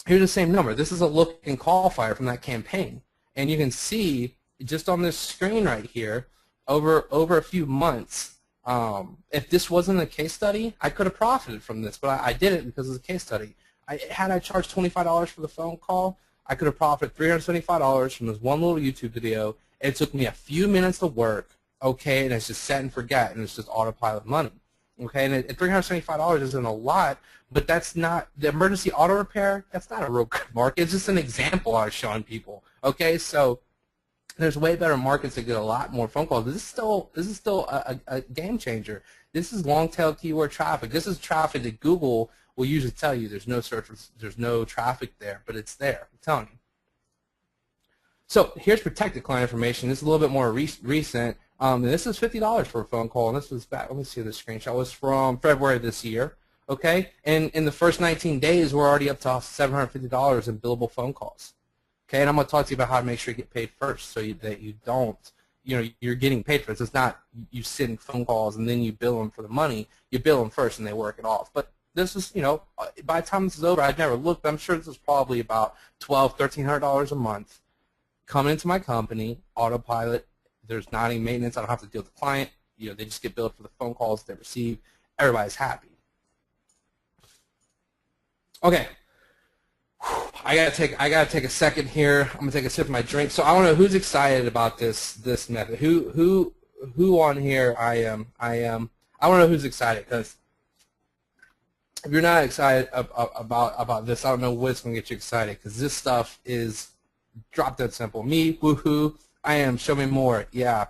C: here's the same number. This is a look and call file from that campaign. And you can see just on this screen right here, over a few months, if this wasn't a case study, I could have profited from this, but I didn't because it's a case study. Had I charged $25 for the phone call, I could have profited $375 from this one little YouTube video. It took me a few minutes to work. Okay, and it's just set and forget, and it's just autopilot money. Okay, and $375 isn't a lot, but that's not the emergency auto repair. That's not a real good market. It's just an example I was showing people. Okay, so there's way better markets that get a lot more phone calls. This is still a game changer. This is long tail keyword traffic. This is traffic that Google will usually tell you there's no search, there's no traffic there, but it's there. I'm telling you. So here's protected client information. This is a little bit more recent. This is $50 for a phone call, and this was back. Let me see the screenshot. It was from February this year. Okay, and in the first 19 days, we're already up to $750 in billable phone calls. Okay, and I'm going to talk to you about how to make sure you get paid first, so that you don't you're getting paid for this. It's not you send phone calls and then you bill them for the money. You bill them first and they work it off. But this is, by the time this is over, I've never looked, but I'm sure this is probably about $1,200, $1,300 a month coming into my company, autopilot. There's not any maintenance. I don't have to deal with the client. They just get billed for the phone calls they receive. Everybody's happy. Okay. I gotta take a second here. I'm gonna take a sip of my drink. So I want to know who's excited about this method. Who on here? I am. I want to know who's excited, because if you're not excited about this, I don't know what's gonna get you excited, because this stuff is drop dead simple. Me, woohoo! I am. Show me more. Yeah.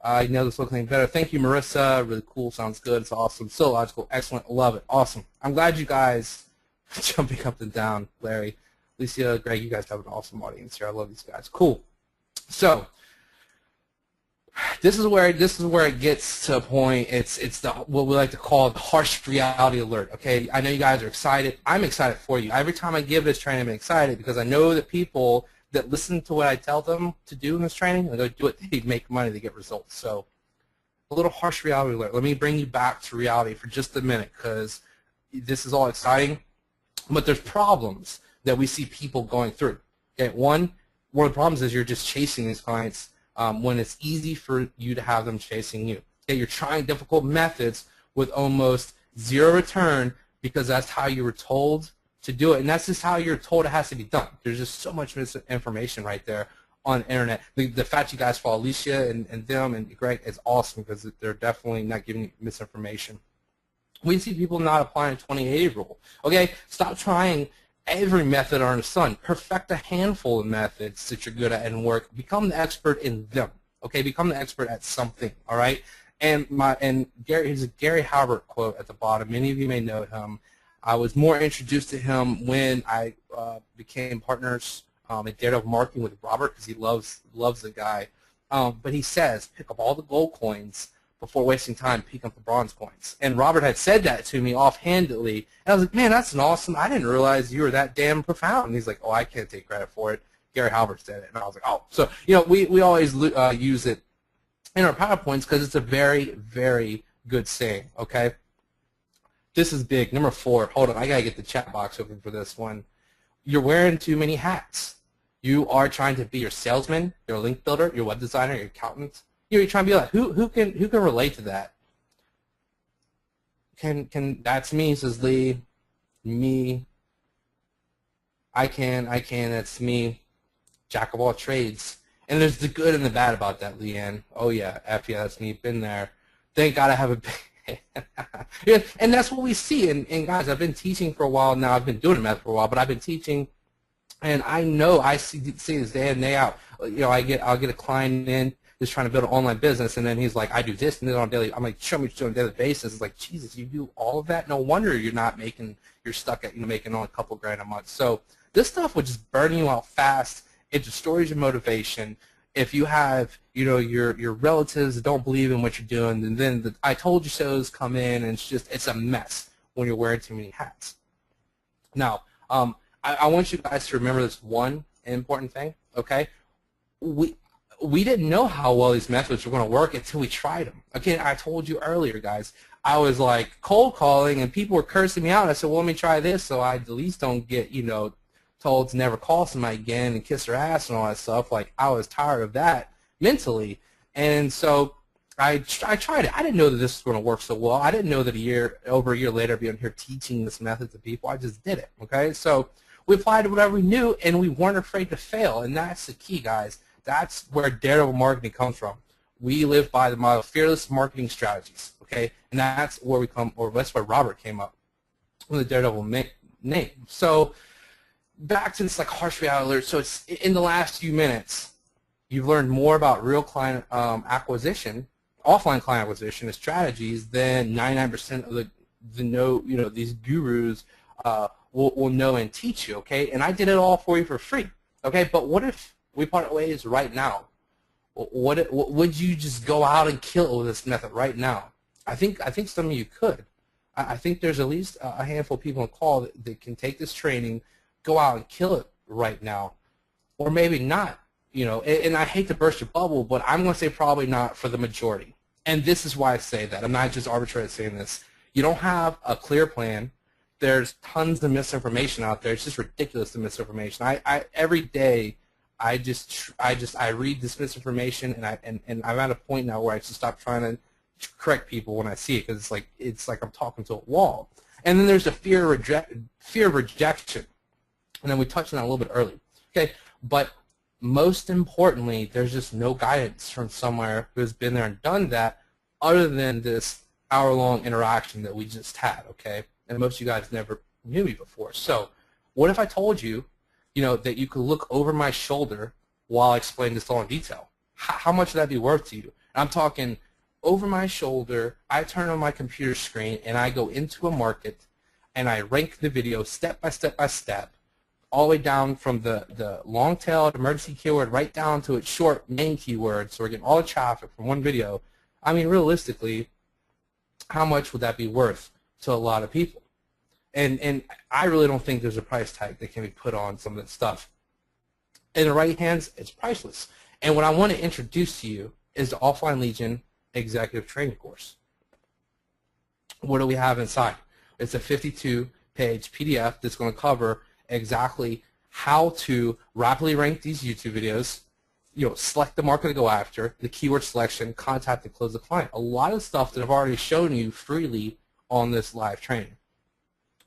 C: This looking better. Thank you, Marissa. Really cool. Sounds good. It's awesome. So logical. Excellent. Love it. Awesome. I'm glad you guys jumping up and down. Larry, Alicia, Greg, you guys have an awesome audience here. I love these guys. Cool. So this is where it gets to a point. It's what we like to call the harsh reality alert. Okay. I know you guys are excited. I'm excited for you. Every time I give this training, I'm excited because I know that people that listen to what I tell them to do in this training, and they do it, they make money, they get results. So a little harsh reality alert. Let me bring you back to reality for just a minute, because this is all exciting, but there's problems that we see people going through. Okay, one of the problems is you're just chasing these clients when it's easy for you to have them chasing you. Okay, you're trying difficult methods with almost zero return because that's how you were told to do it, and that's just how you're told it has to be done. There's just so much misinformation right there on the internet. The fact you guys follow Alicia and them and Greg is awesome, because they're definitely not giving you misinformation. We see people not applying a 20-80 rule. Okay, stop trying every method under the sun. Perfect a handful of methods that you're good at and work. Become the expert in them. Okay, become the expert at something. All right, and here's a Gary Halbert quote at the bottom. Many of you may know him. I was more introduced to him when I became partners at Daredevil Marketing with Robert, because he loves the guy. But he says, pick up all the gold coins before wasting time picking up the bronze coins. And Robert had said that to me offhandedly. And I was like, man, that's an awesome. I didn't realize you were that damn profound. And he's like, oh, I can't take credit for it. Gary Halbert said it. And I was like, oh. So, we always use it in our PowerPoints because it's a very, very good saying, okay? This is big. Number 4. Hold on. I got to get the chat box open for this one. You're wearing too many hats. You are trying to be your salesman, your link builder, your web designer, your accountant. You're trying to be like, who can relate to that? That's me, says Lee. Me. I can, that's me. Jack of all trades. And there's the good and the bad about that, Leanne. Oh yeah, yeah, that's me. Been there. Thank God I have a yeah, and that's what we see. And guys, I've been teaching for a while now. I've been doing math for a while, but I've been teaching, and I know I see this day in, day out. I'll get a client in just trying to build an online business, and then he's like, I do this and this on a daily. I'm like, show me what you do on a daily basis. It's like, Jesus, you do all of that? No wonder you're stuck at making only a couple grand a month. So this stuff will just burn you out fast. It destroys your motivation. If you have, your relatives that don't believe in what you're doing, and then the I told you so's come in, and it's a mess when you're wearing too many hats. Now, I want you guys to remember this one important thing, okay? We didn't know how well these methods were going to work until we tried them. Again, I told you earlier, guys, I was like cold calling, and people were cursing me out. And I said, well, let me try this so I at least don't get, told to never call somebody again and kiss their ass and all that stuff. Like, I was tired of that mentally. And so I tried it. I didn't know that this was going to work so well. I didn't know that over a year later I'd be on here teaching this method to people. I just did it, okay? So we applied to whatever we knew, and we weren't afraid to fail. And that's the key, guys. That's where Daredevil Marketing comes from. We live by the model fearless marketing strategies, okay? And that's where that's where Robert came up with the Daredevil name. So back to this harsh reality alert. So it's in the last few minutes, you've learned more about real client acquisition, offline client acquisition strategies than 99% of these gurus will know and teach you. Okay, and I did it all for you for free. Okay, but what if we part ways right now? What would you just go out and kill it with this method right now? I think some of you could. I think there's at least a handful of people on call that can take this training, go out and kill it right now, or maybe not. You know, and I hate to burst your bubble, but I'm going to say probably not for the majority. And this is why I say that. I'm not just arbitrarily saying this. You don't have a clear plan. There's tons of misinformation out there. It's just ridiculous, the misinformation. I every day I read this misinformation, and I'm at a point now where I just stop trying to correct people when I see it, because it's like I'm talking to a wall. And then there's the fear of rejection, and then we touched on that a little bit earlier. Okay, but most importantly, there's just no guidance from somewhere who has been there and done that, other than this hour-long interaction that we just had. Okay, and most of you guys never knew me before. So, what if I told you, you know, that you could look over my shoulder while I explain this all in detail? How much would that be worth to you? And I'm talking over my shoulder. I turn on my computer screen and I go into a market and I rank the video step by step by step, all the way down from the long-tailed emergency keyword right down to its short main keyword, so we're getting all the traffic from one video. I mean, realistically, how much would that be worth to a lot of people? And I really don't think there's a price tag that can be put on some of this stuff. In the right hands, it's priceless. And what I want to introduce to you is the Offline Legion Executive Training Course. What do we have inside? It's a 52-page PDF that's going to cover exactly how to rapidly rank these YouTube videos, you know, select the market to go after, the keyword selection, contact and close the client. A lot of stuff that I've already shown you freely on this live training.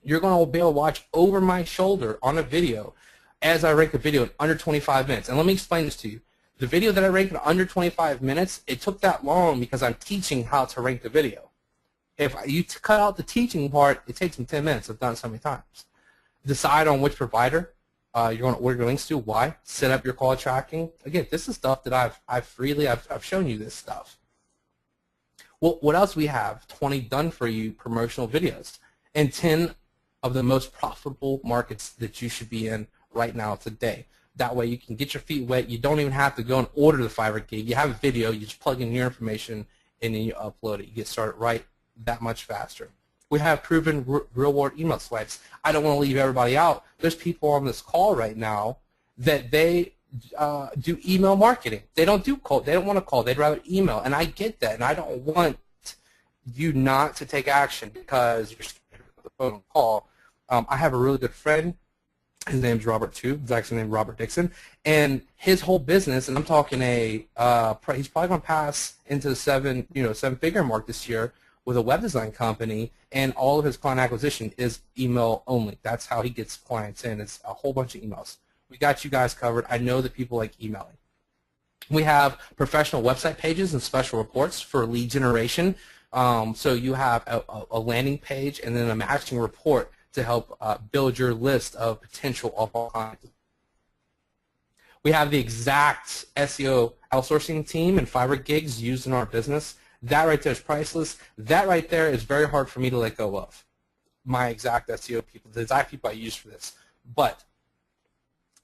C: You're going to be able to watch over my shoulder on a video as I rank a video in under 25 minutes. And let me explain this to you. The video that I ranked in under 25 minutes, it took that long because I'm teaching how to rank the video. If you cut out the teaching part, it takes me 10 minutes. I've done it so many times. Decide on which provider you're going to order your links to. Why? Set up your call tracking. Again, this is stuff that I've shown you this stuff. Well, what else we have? 20 done for you promotional videos and 10 of the most profitable markets that you should be in right now today. That way you can get your feet wet. You don't even have to go and order the Fiverr gig. You have a video, you just plug in your information, and then you upload it. You get started right that much faster. We have proven real-world email swipes. I don't want to leave everybody out. There's people on this call right now that they do email marketing. They don't do cold. They don't want to call. They'd rather email, and I get that, and I don't want you not to take action because you're scared of the phone call. I have a really good friend. His name's Robert too. He's actually named Robert Dixon, and his whole business. And I'm talking he's probably going to pass into the seven-figure mark this year with a web design company, and all of his client acquisition is email only. That's how he gets clients in. It's a whole bunch of emails. We got you guys covered. I know that people like emailing. We have professional website pages and special reports for lead generation. So you have a landing page and then a matching report to help build your list of potential offer clients. We have the exact SEO outsourcing team and Fiverr gigs used in our business. That right there is priceless. That right there is very hard for me to let go of. My exact SEO people, the exact people I use for this. But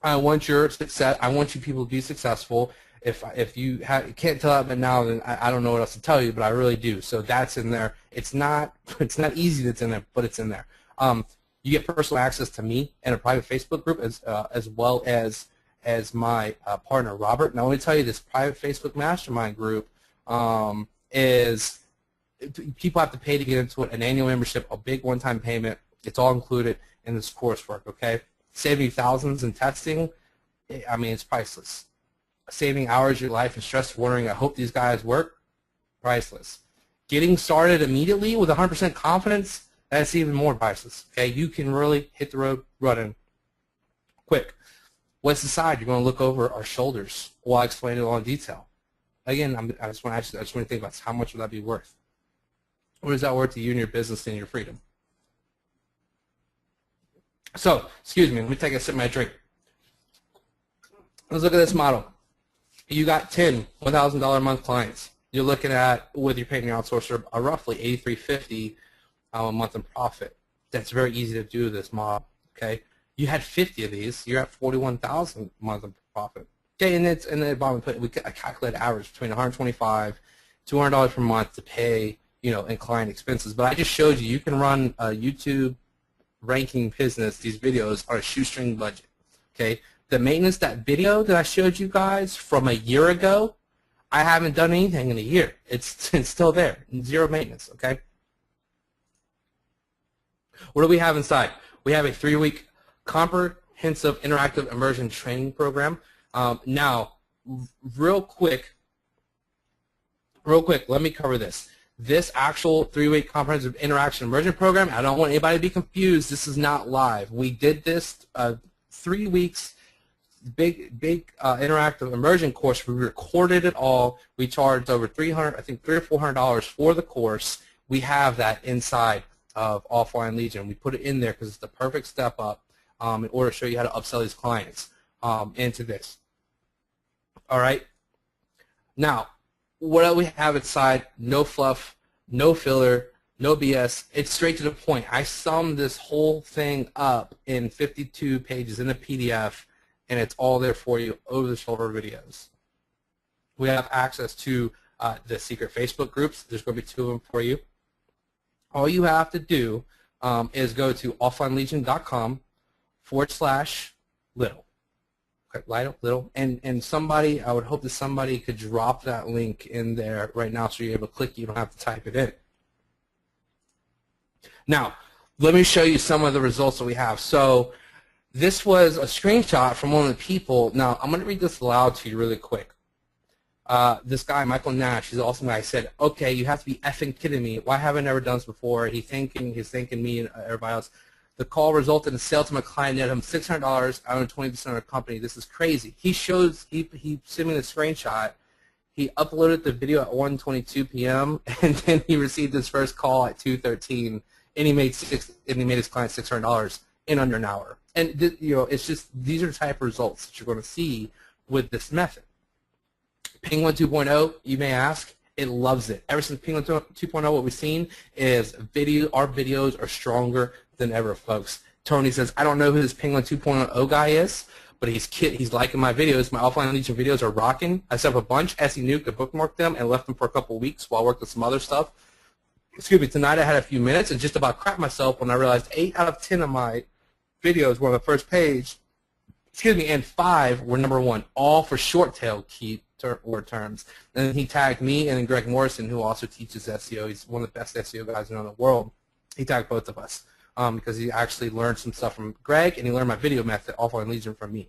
C: I want your success. I want you people to be successful. If you can't tell that now, then I don't know what else to tell you, but I really do. So that's in there. It's not easy that's in there, but it's in there. You get personal access to me and a private Facebook group as well as my partner Robert. And I want to tell you, this private Facebook mastermind group is people have to pay to get into it, an annual membership, a big one-time payment. It's all included in this coursework, okay? Saving you thousands in testing, I mean, it's priceless. Saving hours of your life and stress wondering, I hope these guys work, priceless. Getting started immediately with 100% confidence, that's even more priceless, okay? You can really hit the road running quick. What's inside? You're going to look over our shoulders while I explain it all in detail. Again, I just want to think about this. How much would that be worth? What is that worth to you and your business and your freedom? So, excuse me, let me take a sip of my drink. Let's look at this model. You got 10 $1,000 a month clients. You're looking at, with your paying your outsourcer, a roughly $8,350 a month in profit. That's very easy to do this model. Okay, you had 50 of these. You're at $41,000 a month in profit. Okay, and the bottom we calculate average between $125, $200 per month to pay, in client expenses. But I just showed you can run a YouTube ranking business, these videos, on a shoestring budget. Okay, The maintenance, that video that I showed you guys from a year ago, I haven't done anything in a year. It's still there. Zero maintenance, okay? What do we have inside? We have a 3-week comprehensive interactive immersion training program. Now, real quick, let me cover this. This actual 3-week comprehensive interaction immersion program, I don't want anybody to be confused. This is not live. We did this 3 weeks, big interactive immersion course. We recorded it all. We charged over $300, I think $300 or $400 for the course. We have that inside of Offline Legion. We put it in there because it's the perfect step up in order to show you how to upsell these clients into this. All right. Now, what do we have inside? No fluff, no filler, no BS. It's straight to the point. I summed this whole thing up in 52 pages in a PDF, and it's all there for you, over-the-shoulder videos. We have access to the secret Facebook groups. There's going to be 2 of them for you. All you have to do is go to offlinelegion.com/little. Okay, little. And somebody, I would hope that somebody could drop that link in there right now so you're able to click. You don't have to type it in. Now, let me show you some of the results that we have. So this was a screenshot from one of the people. Now, I'm going to read this aloud to you really quick. This guy, Michael Nash, he's an awesome guy, said, okay, you have to be effing kidding me. Why haven't I ever done this before? He's thanking me and everybody else. The call resulted in a sale to my client, net him $600. I own 20% of the company. This is crazy. He sent me the screenshot. He uploaded the video at 1:22 p.m. and then he received his first call at 2:13, and he made his client $600 in under an hour. And it's just, these are the type of results that you're going to see with this method. Penguin 2.0, you may ask, it loves it. Ever since Penguin 2.0, what we've seen is our videos are stronger than ever, folks. Tony says, I don't know who this Penguin 2.0 guy is, but he's liking my videos. My Offline Legion videos are rocking. I set up a bunch, SE nuked, I bookmarked them, and left them for a couple of weeks while I worked on some other stuff. Excuse me, tonight I had a few minutes and just about crapped myself when I realized 8 out of 10 of my videos were on the first page, and 5 were #1, all for short tail word terms. And then he tagged me and then Greg Morrison, who also teaches SEO. He's one of the best SEO guys in the world. He tagged both of us because he actually learned some stuff from Greg, and he learned my video method, Offline Legion, from me.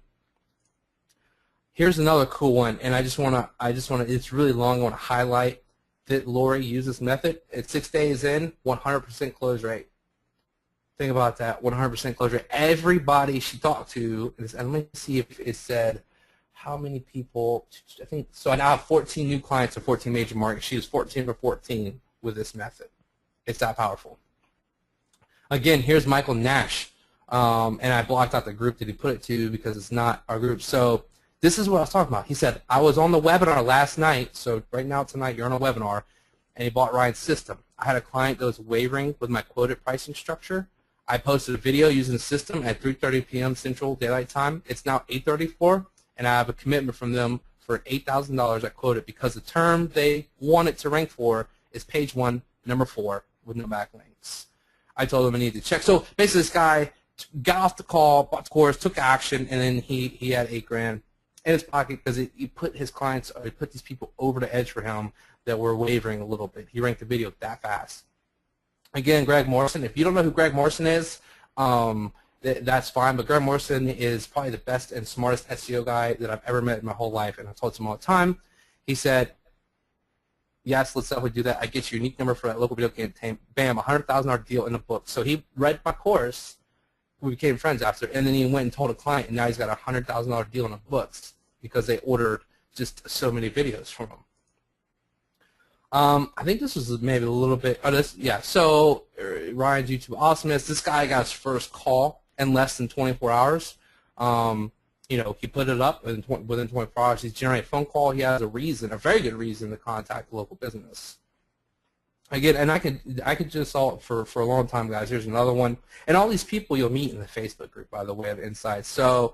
C: Here's another cool one, and I just want to, it's really long. I want to highlight that Lori used this method. At 6 days in, 100% close rate. Think about that, 100% close rate. Everybody she talked to, and let me see if it said how many people, I think, so I now have 14 new clients in 14 major markets. She was 14 for 14 with this method. It's that powerful. Again, here's Michael Nash, and I blocked out the group that he put it to because it's not our group. So this is what I was talking about. He said, I was on the webinar last night, so right now tonight you're on a webinar, and he bought Ryan's system. I had a client that was wavering with my quoted pricing structure. I posted a video using the system at 3:30 p.m. Central Daylight Time. It's now 8:34, and I have a commitment from them for $8,000 I quoted because the term they want it to rank for is page 1, number 4, with no backlinks. I told him I needed to check. So basically this guy got off the call, bought the course, took action, and then he had $8,000 in his pocket because he put his clients, or he put these people over the edge for him that were wavering a little bit. He ranked the video that fast. Again, Greg Morrison. If you don't know who Greg Morrison is, that's fine. But Greg Morrison is probably the best and smartest SEO guy that I've ever met in my whole life, and I told him all the time. He said, yes, let's definitely do that. I get your unique number for that local video campaign. Bam, $100,000 deal in the book. So he read my course. We became friends after, and then he went and told a client, and now he's got a $100,000 deal in the books because they ordered just so many videos from him. I think this was maybe a little bit. So Ryan's YouTube awesomeness. This guy got his first call in less than 24 hours. He put it up within 24 hours. He's generated a phone call. He has a very good reason to contact a local business. Again, and I could just saw it for a long time, guys. Here's another one, and all these people you'll meet in the Facebook group, by the way, of Insights. So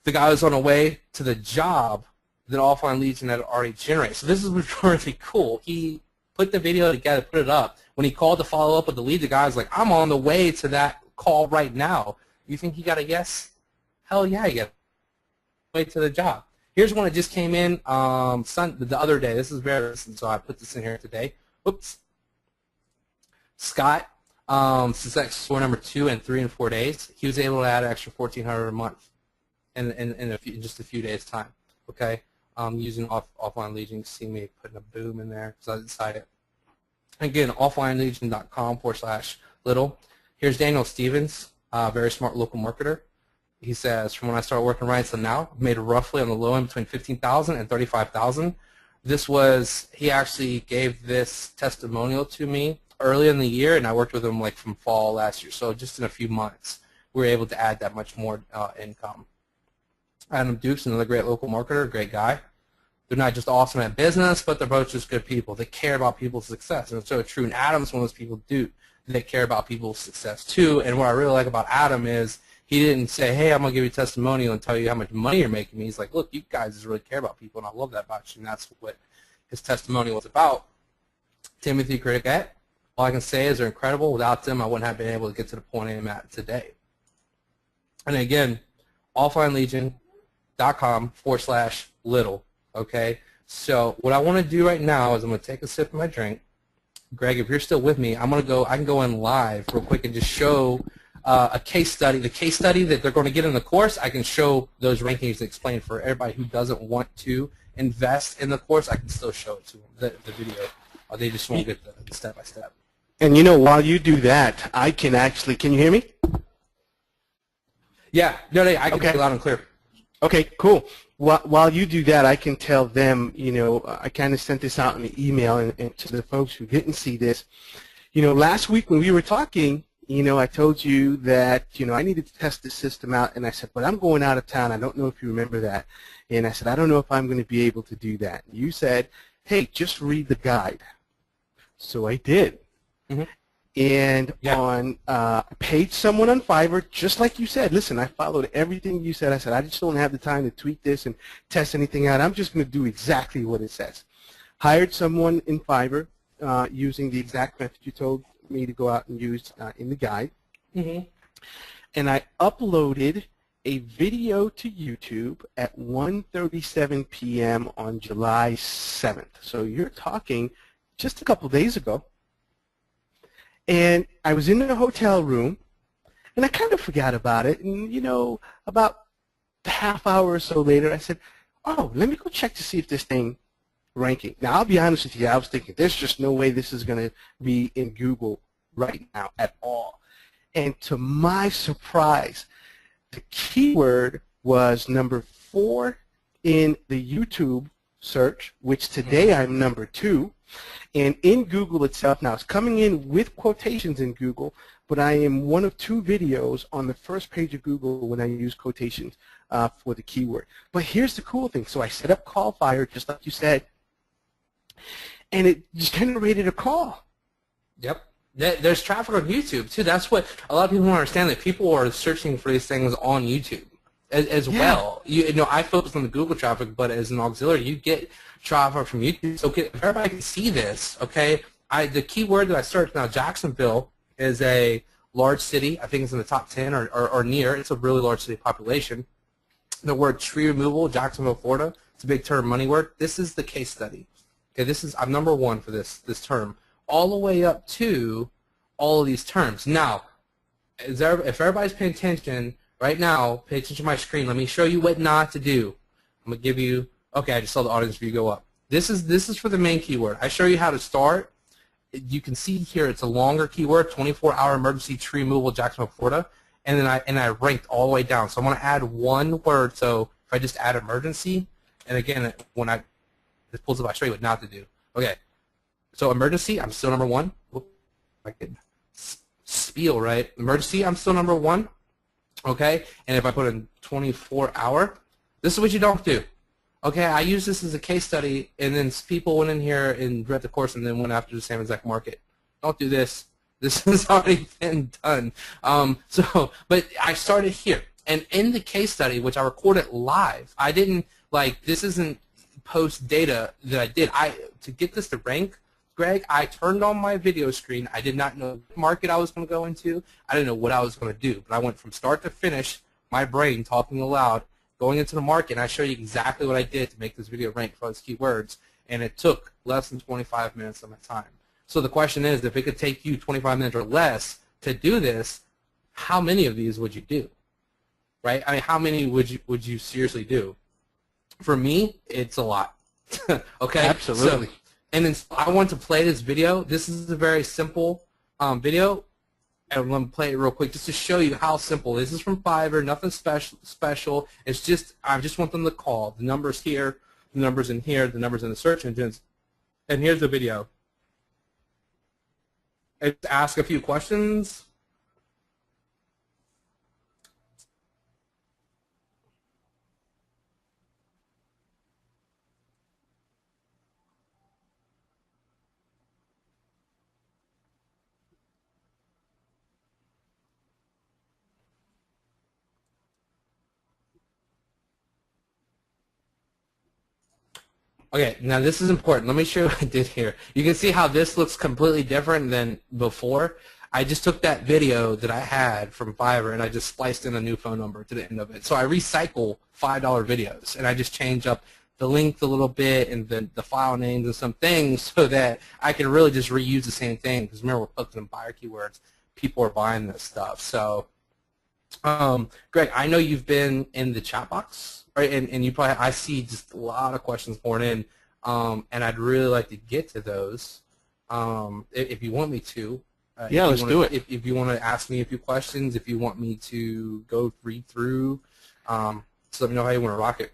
C: the guy was on the way to the job that Offline Legion had already generated. So this is really cool. He put the video together, put it up. When he called to follow up with the lead, the guy was like, I'm on the way to that call right now. You think he got a yes? Hell yeah, he got way to the job. Here's one that just came in the other day. This is very recent, so I put this in here today. Oops. Scott, success score number 2 in 3 and 4 days. He was able to add an extra $1,400 a month in just a few days' time. Okay, using offline legion. You see me putting a boom in there because I decided. Again, offlinelegion.com/little. Here's Daniel Stevens, very smart local marketer. He says, from when I started working right to now, I've made roughly on the low end between $15,000 and $35,000. This was, he actually gave this testimonial to me early in the year, and I worked with him like from fall last year. So just in a few months, we were able to add that much more income. Adam Dukes, another great local marketer, great guy. They're not just awesome at business, but they're both just good people. They care about people's success, and it's so true. And Adam's one of those people do. They care about people's success too. And what I really like about Adam is he didn't say, hey, I'm going to give you a testimonial and tell you how much money you're making me. He's like, look, you guys just really care about people, and I love that about you. And that's what his testimonial was about. Timothy Cricket, all I can say is they're incredible. Without them, I wouldn't have been able to get to the point I'm at today. And again, offlinelegion.com/little. Okay? So what I want to do right now is I'm going to take a sip of my drink. Greg, if you're still with me, I can go in live real quick and just show a case study. The case study that they're going to get in the course, I can show those rankings and explain for everybody who doesn't want to invest in the course. I can still show it to them, the video. They just won't get the step-by-step.
B: And while you do that, I can actually, can you hear me?
C: Yeah, no, I can hear you loud and clear.
B: Okay, cool. While you do that, I can tell them, I kind of sent this out in the email and to the folks who didn't see this. Last week when we were talking, I told you that, I needed to test the system out, and I said, but I'm going out of town. I don't know if you remember that. And I said, I don't know if I'm going to be able to do that. You said, hey, just read the guide. So I did. Mm-hmm. And on paid someone on Fiverr, just like you said, listen, I followed everything you said. I said, I just don't have the time to tweak this and test anything out. I'm just going to do exactly what it says. Hired someone in Fiverr using the exact method you told me to go out and use in the guide. Mm-hmm. And I uploaded a video to YouTube at 1:37 p.m. on July 7th. So you're talking just a couple days ago. And I was in a hotel room, and I kind of forgot about it. And, about a half hour or so later, I said, oh, let me go check to see if this thing ranking. Now, I'll be honest with you. I was thinking, there's just no way this is going to be in Google right now at all. And to my surprise, the keyword was number 4 in the YouTube search, which today I'm number 2. And in Google itself, now it's coming in with quotations in Google, but I am one of 2 videos on the first page of Google when I use quotations for the keyword. But here's the cool thing. So I set up Call Fire, just like you said, and it just generated a call.
C: Yep. There's traffic on YouTube, too. That's what a lot of people don't understand, that people are searching for these things on YouTube as well. I focus on the Google traffic, but as an auxiliary, you get traffic from YouTube. So if everybody can see this, okay, the keyword that I searched, now Jacksonville is a large city. I think it's in the top 10 or near. It's a really large city population. The word tree removal, Jacksonville, Florida, it's a big term, money word. This is the case study. Okay, I'm number 1 for this term, all the way up to all of these terms. Now, if everybody's paying attention right now, pay attention to my screen. Let me show you what not to do. I'm going to give you, okay, I just saw the audience view go up. This is for the main keyword. I show you how to start. You can see here it's a longer keyword, 24-hour emergency tree removal, Jacksonville, Florida, and then I ranked all the way down. So I'm going to add one word. So if I just add emergency, and again, when this pulls up, I show you what not to do. Okay, so emergency, I'm still number 1. Whoop, I could spiel, right? Emergency, I'm still number 1. Okay, and if I put in 24-hour, this is what you don't do. Okay, I use this as a case study, and then people went in here and read the course and then went after the same exact market. Don't do this. This has already been done. But I started here. And in the case study, which I recorded live, I didn't, this isn't post data that I did. To get this to rank, Greg, I turned on my video screen. I did not know what market I was going to go into. I didn't know what I was going to do. But I went from start to finish, my brain talking aloud, going into the market, and I show you exactly what I did to make this video rank for those keywords, and it took less than 25 minutes of my time. So the question is, if it could take you 25 minutes or less to do this, how many of these would you do? Right? I mean, how many would you seriously do? For me, it's a lot. Okay?
B: Absolutely.
C: So, and then I want to play this video. This is a very simple video, and I'm going to play it real quick just to show you how simple. This is from Fiverr, nothing special. It's just, I just want them to call. The numbers here, the numbers in here, the numbers in the search engines, and here's the video. And ask a few questions. Okay, now this is important. Let me show you what I did here. You can see how this looks completely different than before. I just took that video that I had from Fiverr and I just spliced in a new phone number to the end of it. So I recycle $5 videos and I just change up the length a little bit and the file names and some things so that I can really just reuse the same thing. Because remember, we're posting in buyer keywords. People are buying this stuff. So, Greg, I know you've been in the chat box. Right, and you probably, I see just a lot of questions pouring in, and I'd really like to get to those, if you want me to.
B: Yeah, let's do it.
C: If you want to ask me a few questions, if you want me to go read through, just let me know how you want to rock it.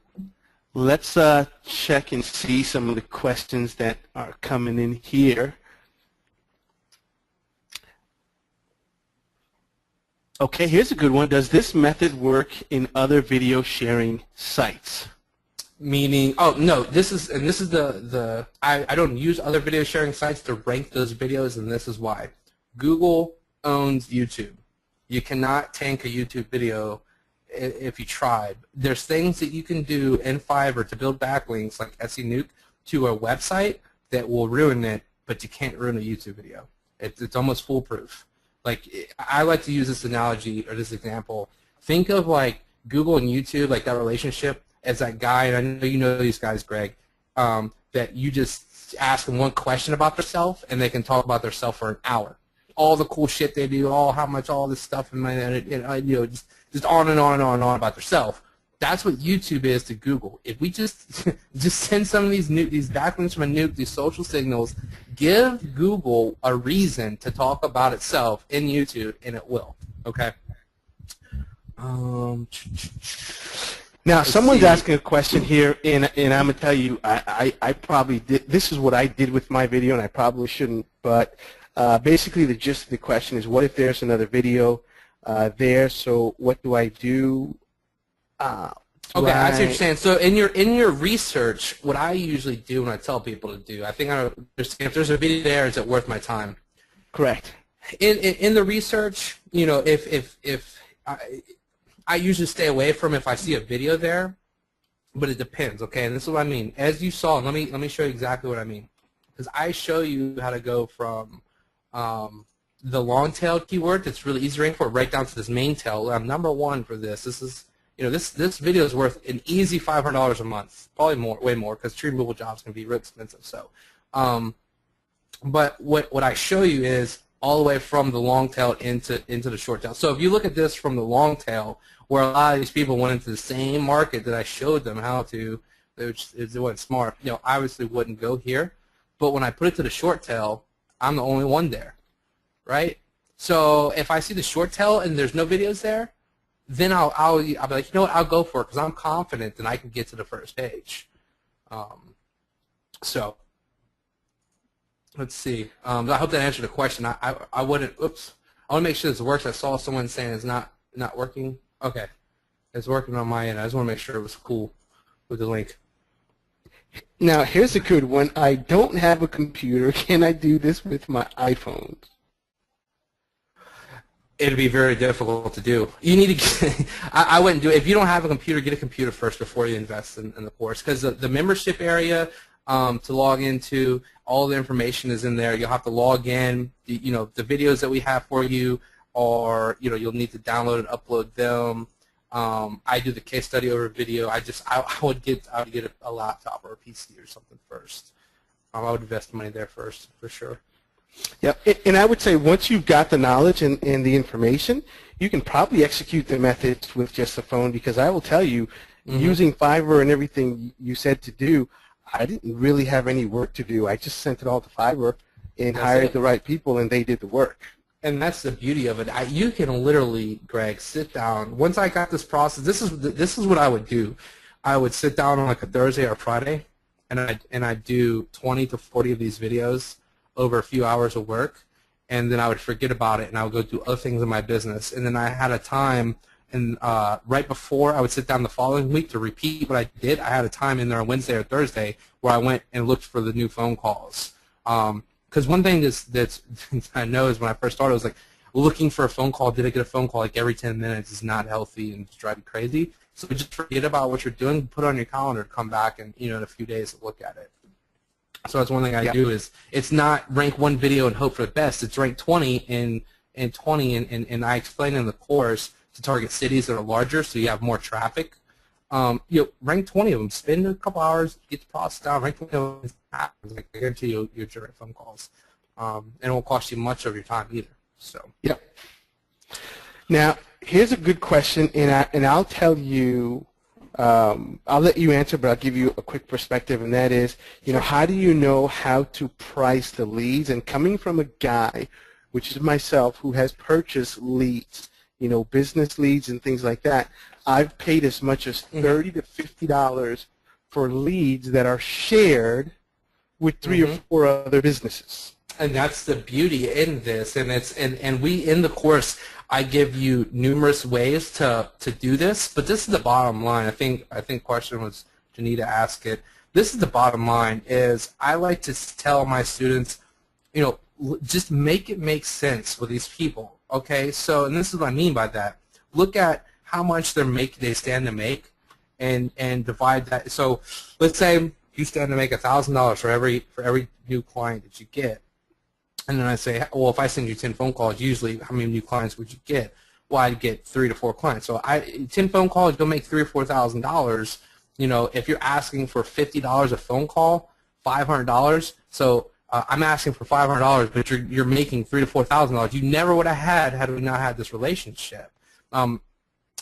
B: Let's check and see some of the questions that are coming in here. Okay, here's a good one. Does this method work in other video sharing sites?
C: Meaning, oh no, this is I don't use other video sharing sites to rank those videos, and this is why. Google owns YouTube. You cannot tank a YouTube video if you tried. There's things that you can do in Fiverr to build backlinks, like SE Nuke, to a website that will ruin it, but you can't ruin a YouTube video. It's almost foolproof. Like, I like to use this analogy or this example. Think of like Google and YouTube, like that relationship, as that guy, and I know you know these guys, Greg, that you just ask them one question about themselves and they can talk about themselves for an hour. All the cool shit they do, how much all this stuff, and you know, just on and on and on and on about themselves. That's what YouTube is to Google. If we just send some of these backlinks from a nuke, these social signals, give Google a reason to talk about itself in YouTube, and it will. Okay.
B: Now, someone's asking a question here, and I'm going to tell you, I probably did. This is what I did with my video, and I probably shouldn't. But basically, the gist of the question is, what if there's another video there? So what do I do?
C: Okay, I see what you're saying. So in your research, what I usually do when I tell people to do, I think if there's a video there, is it worth my time?
B: Correct.
C: In the research, you know, if I usually stay away from if I see a video there, but it depends. Okay, and this is what I mean. As you saw, let me show you exactly what I mean, because I show you how to go from the long tail keyword that's really easy to rank for right down to this main tail. I'm #1 for this. This is, you know, this video is worth an easy $500 a month, probably more, way more, because tree removal jobs can be real expensive. So, but what I show you is all the way from the long tail into the short tail. So if you look at this from the long tail, where a lot of these people went into the same market that I showed them how to, which is what smart, you know, obviously wouldn't go here. But when I put it to the short tail, I'm the only one there, right? So if I see the short tail and there's no videos there, then I'll be like, you know what, I'll go for it because I'm confident that I can get to the first page. So let's see. I hope that answered the question. I wouldn't. Oops. I want to make sure this works. I saw someone saying it's not working. Okay, it's working on my end. I just want to make sure it was cool with the link.
B: Now here's a good one. I don't have a computer. Can I do this with my iPhone?
C: It'd be very difficult to do. You need to get, I wouldn't do it. If you don't have a computer, get a computer first before you invest in the course. Because the membership area to log into, all the information is in there. You'll have to log in. You know, the videos that we have for you are, you know, you'll need to download and upload them. I do the case study over video. I would get a laptop or a PC or something first. I would invest money there first for sure.
B: Yeah, and I would say once you've got the knowledge and the information, you can probably execute the methods with just the phone, because I will tell you, using Fiverr and everything you said to do, I didn't really have any work to do. I just sent it all to Fiverr and hired the right people, and they did the work.
C: And that's the beauty of it. You can literally, Greg, sit down. Once I got this process, this is what I would do. I would sit down on like a Thursday or Friday, and I'd do 20 to 40 of these videos over a few hours of work, and then I would forget about it, and I would go do other things in my business. And then I had a time, and right before I would sit down the following week to repeat what I did, I had a time in there on Wednesday or Thursday where I went and looked for the new phone calls. Because one thing that's I know is when I first started, I was like, looking for a phone call, did I get a phone call like every 10 minutes is not healthy and drive you crazy. So just forget about what you're doing, put it on your calendar, come back and, in a few days look at it. So that's one thing I do is it's not rank one video and hope for the best. It's rank 20 and I explain in the course to target cities that are larger so you have more traffic. Rank 20 of them, spend a couple hours, get the process down, rank 20 of them, I guarantee you'll generate phone calls. And it won't cost you much of your time either. So.
B: Yep. Now, here's a good question, and I'll tell you, I'll let you answer, but I'll give you a quick perspective, and that is, how do you know how to price the leads? And coming from a guy, which is myself, who has purchased leads, business leads and things like that, I've paid as much as $30 to $50 for leads that are shared with 3 or 4 other businesses.
C: And that's the beauty in this, and we in the course, I give you numerous ways to do this, but this is the bottom line. I think question was Janita asked it. This is the bottom line. Is I like to tell my students, just make it make sense with these people. Okay, so and this is what I mean by that. Look at how much they stand to make, and divide that. So let's say you stand to make $1,000 for every new client that you get. And then I say, well, if I send you 10 phone calls, usually how many new clients would you get? Well, I'd get 3 to 4 clients. So 10 phone calls, you'll make $3,000 or $4,000. If you're asking for $50 a phone call, $500. So I'm asking for $500, but you're making $3,000 to $4,000. You never would have had we not had this relationship. And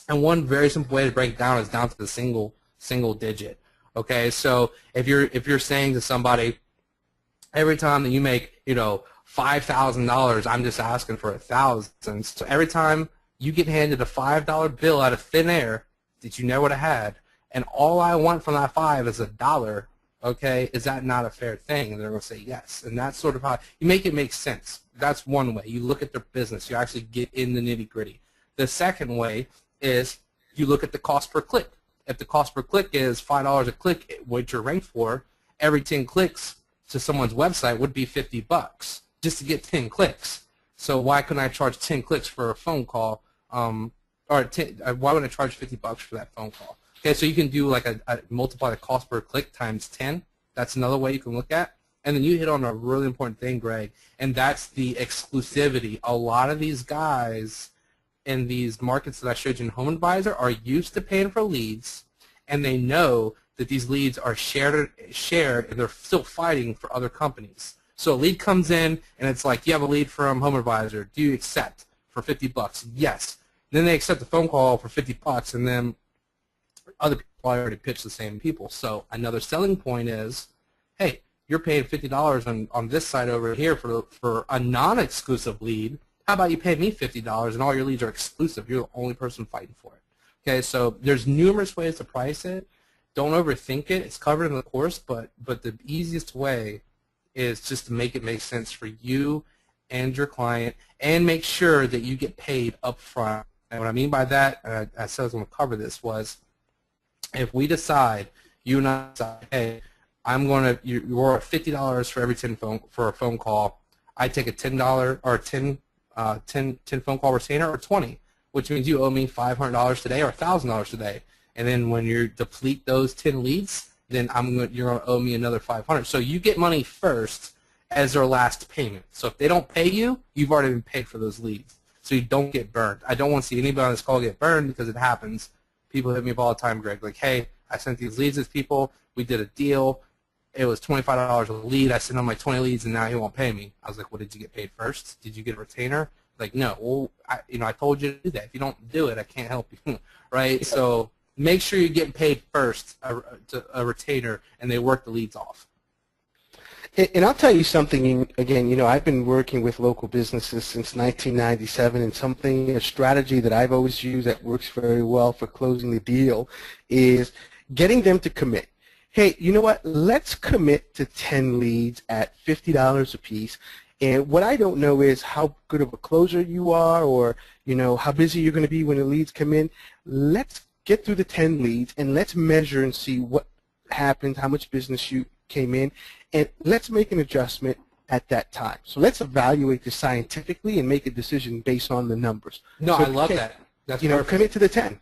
C: one very simple way to break it down is down to the single digit. Okay, so if you're saying to somebody, every time that you make $5,000, I'm just asking for $1,000. So every time you get handed a $5 bill out of thin air that you never would have had, and all I want from that $5 is $1, okay, is that not a fair thing? And they're going to say yes. And that's sort of how you make it make sense. That's one way. You look at their business. You actually get in the nitty-gritty. The second way is you look at the cost per click. If the cost per click is $5 a click, what you're ranked for, every 10 clicks to someone's website would be $50 just to get 10 clicks. So why couldn't I charge 10 clicks for a phone call? Why would I charge $50 for that phone call? Okay, so you can do like a multiply the cost per click times 10. That's another way you can look at. And then you hit on a really important thing, Greg, and that's the exclusivity. A lot of these guys in these markets that I showed you in Home Advisor are used to paying for leads, and they know that these leads are shared, and they're still fighting for other companies. So a lead comes in, and it's like, you have a lead from Home Advisor. Do you accept for $50? Yes. Then they accept the phone call for $50, and then other people already pitch the same people. So another selling point is, hey, you're paying $50 on this side over here for a non-exclusive lead. How about you pay me $50 and all your leads are exclusive? You're the only person fighting for it. Okay, so there's numerous ways to price it. Don't overthink it. It's covered in the course, but the easiest way is just to make it make sense for you and your client, and make sure that you get paid up front. And what I mean by that, I said I was going to cover this, was if we decide, you and I decide, hey, you're at $50 for every 10 for a phone call. I take a $10 or 10 phone call retainer, or 20, which means you owe me $500 today or $1,000 today. And then when you deplete those 10 leads, then you're going to owe me another $500. So you get money first as their last payment. So if they don't pay you, you've already been paid for those leads. So you don't get burned. I don't want to see anybody on this call get burned, because it happens People hit me up all the time, Greg, like, hey, I sent these leads to people. We did a deal. It was $25 a lead. I sent him like 20 leads, and now he won't pay me. I was like, well, did you get paid first? Did you get a retainer? Like, no. Well, I told you to do that. If you don't do it, I can't help you, right? So make sure you're getting paid first, a retainer, and they work the leads off.
B: And I'll tell you something, again, I've been working with local businesses since 1997, and a strategy that I've always used that works very well for closing the deal is getting them to commit. Hey, you know what? Let's commit to 10 leads at $50 a piece. And what I don't know is how good of a closer you are, or how busy you're going to be when the leads come in. Let's get through the 10 leads and let's measure and see what happened, how much business you came in, and let's make an adjustment at that time. So let's evaluate this scientifically and make a decision based on the numbers.
C: No,
B: so
C: I love that. That's perfect.
B: Commit to the 10.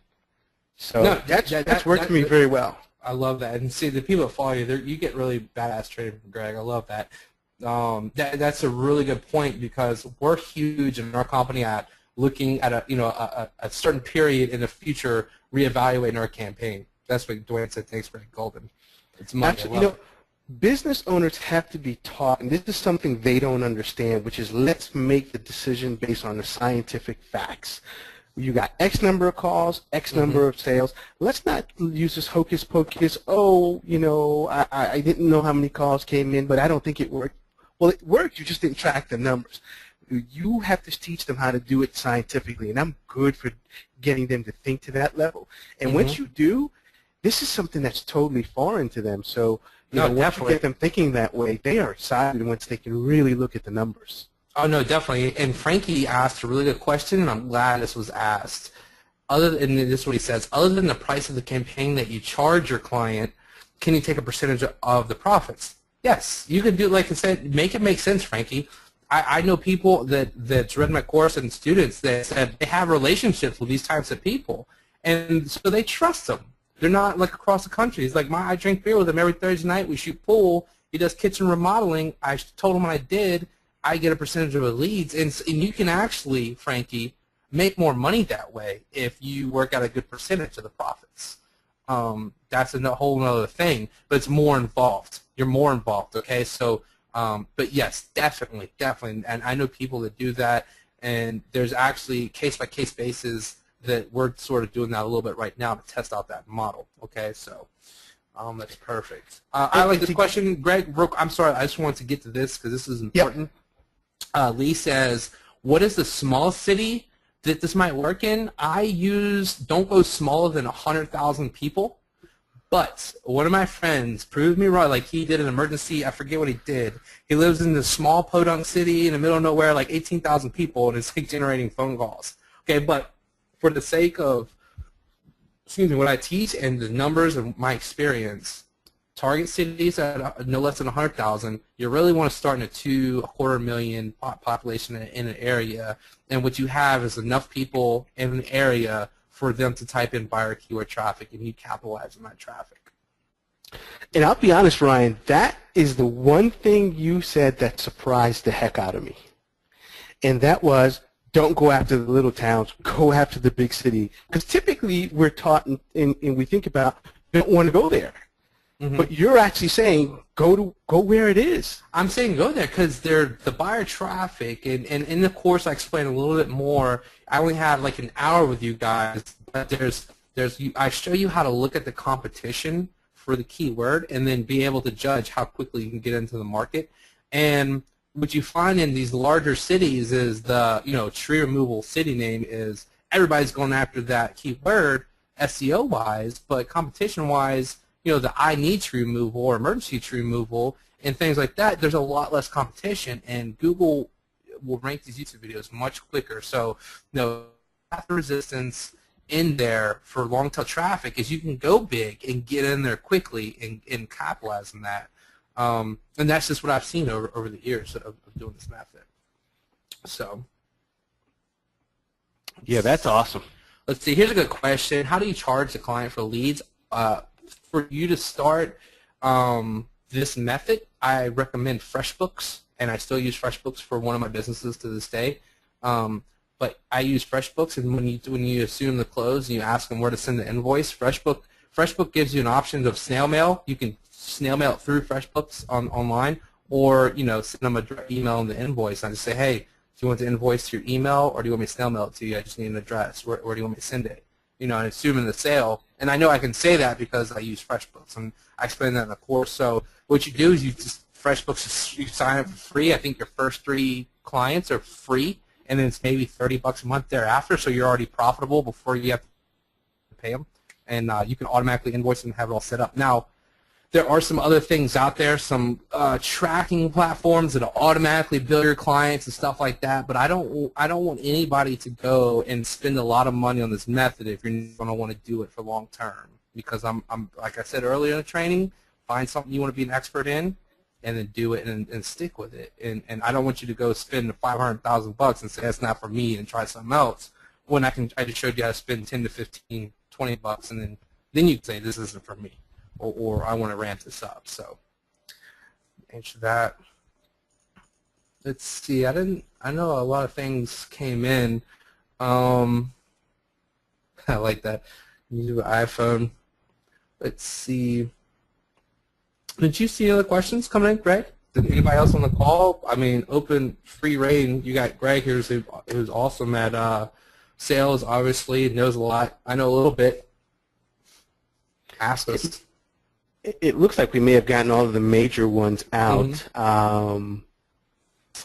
B: So
C: no,
B: that's worked for me very well.
C: I love that. And see, the people that follow you, you get really badass training from Greg. I love that. That's a really good point, because we're huge in our company at looking at a certain period in the future, reevaluating our campaign. That's what Dwayne said. Thanks, Greg Golden. It's money.
B: Absolutely. Business owners have to be taught, and this is something they don't understand, which is let's make the decision based on the scientific facts. You got X number of calls, X number of sales. Let's not use this hocus pocus. Oh, I didn't know how many calls came in, but I don't think it worked. Well, it worked. You just didn't track the numbers. You have to teach them how to do it scientifically, and I'm good for getting them to think to that level. And once you do, this is something that's totally foreign to them. So, once you get them thinking that way, they are excited once they can really look at the numbers.
C: Oh, no, definitely. And Frankie asked a really good question, and I'm glad this was asked. And this is what he says, other than the price of the campaign that you charge your client, can you take a percentage of the profits? Yes, you can do, like I said, make it make sense, Frankie. I know people that's read my course and students that said they have relationships with these types of people, and so they trust them. They're not like across the country. It's like, I drink beer with him every Thursday night. We shoot pool. He does kitchen remodeling. I told him I did. I get a percentage of the leads, and you can actually, Frankie, make more money that way if you work out a good percentage of the profits. That's a whole other thing, but it's more involved. You're more involved, okay? So, but yes, definitely, and I know people that do that, and there's actually case-by-case basis that we're sort of doing that a little bit right now to test out that model, okay? So that's perfect. I like this question. Greg, I'm sorry, I just wanted to get to this because this is important. Yep. Lee says, what is the smallest city that this might work in? Don't go smaller than 100,000 people. But one of my friends proved me wrong. Like, he did an emergency. I forget what he did. He lives in this small podunk city in the middle of nowhere, like 18,000 people, and it's like generating phone calls. Okay, but for the sake of, what I teach and the numbers of my experience, target cities at no less than 100,000. You really want to start in a 2.25 million population in an area, and what you have is enough people in an area for them to type in buyer keyword traffic, and you capitalize on that traffic.
B: And I'll be honest, Ryan, that is the one thing you said that surprised the heck out of me. And that was, don't go after the little towns, go after the big city. Because typically we're taught and we think about, don't want to go there. But you're actually saying, go where it is. I'm saying go there because they're the buyer traffic, and in the course I explain a little bit more. I only had like an hour with you guys, but I show you how to look at the competition for the keyword and then be able to judge how quickly you can get into the market. And what you find in these larger cities is the tree removal city name is everybody's going after that keyword SEO wise, but competition wise, the I need tree removal or emergency tree removal and things like that, there's a lot less competition, and Google will rank these YouTube videos much quicker. So, path resistance in there for long tail traffic is you can go big and get in there quickly and capitalize on that. And that's just what I've seen over the years of doing this method. So, yeah, that's awesome.
C: Let's see. Here's a good question. How do you charge the client for leads? For you to start this method, I recommend FreshBooks, and I still use FreshBooks for one of my businesses to this day. but I use FreshBooks, and when you assume the close and you ask them where to send the invoice, FreshBook gives you an option of snail mail. You can snail mail it through FreshBooks online, or send them a direct email and the invoice. And I just say, hey, do you want the invoice to your email, or do you want me to snail mail it to you? I just need an address. Where do you want me to send it? And assuming the sale. And I know I can say that because I use FreshBooks, and I explain that in the course. So what you do is FreshBooks, you sign up for free. I think your first 3 clients are free, and then it's maybe $30 a month thereafter. So you're already profitable before you have to pay them, and you can automatically invoice them and have it all set up. Now, there are some other things out there, some tracking platforms that automatically bill your clients and stuff like that. But I don't want anybody to go and spend a lot of money on this method if you're going to want to do it for long term. Because I'm like I said earlier in the training, find something you want to be an expert in, and then do it and stick with it. And I don't want you to go spend $500,000 and say that's not for me and try something else. When I just showed you how to spend 10 to 15, $20, and then you can say this isn't for me. Or I want to ramp this up. So answer that. Let's see. I know a lot of things came in. I like that. You do an iPhone. Let's see. Did you see any other questions coming in, Greg? Did anybody else on the call? I mean, open free reign. You got Greg here who's awesome at sales. Obviously knows a lot. I know a little bit. Ask us.
B: It looks like we may have gotten all of the major ones out.
C: Mm-hmm.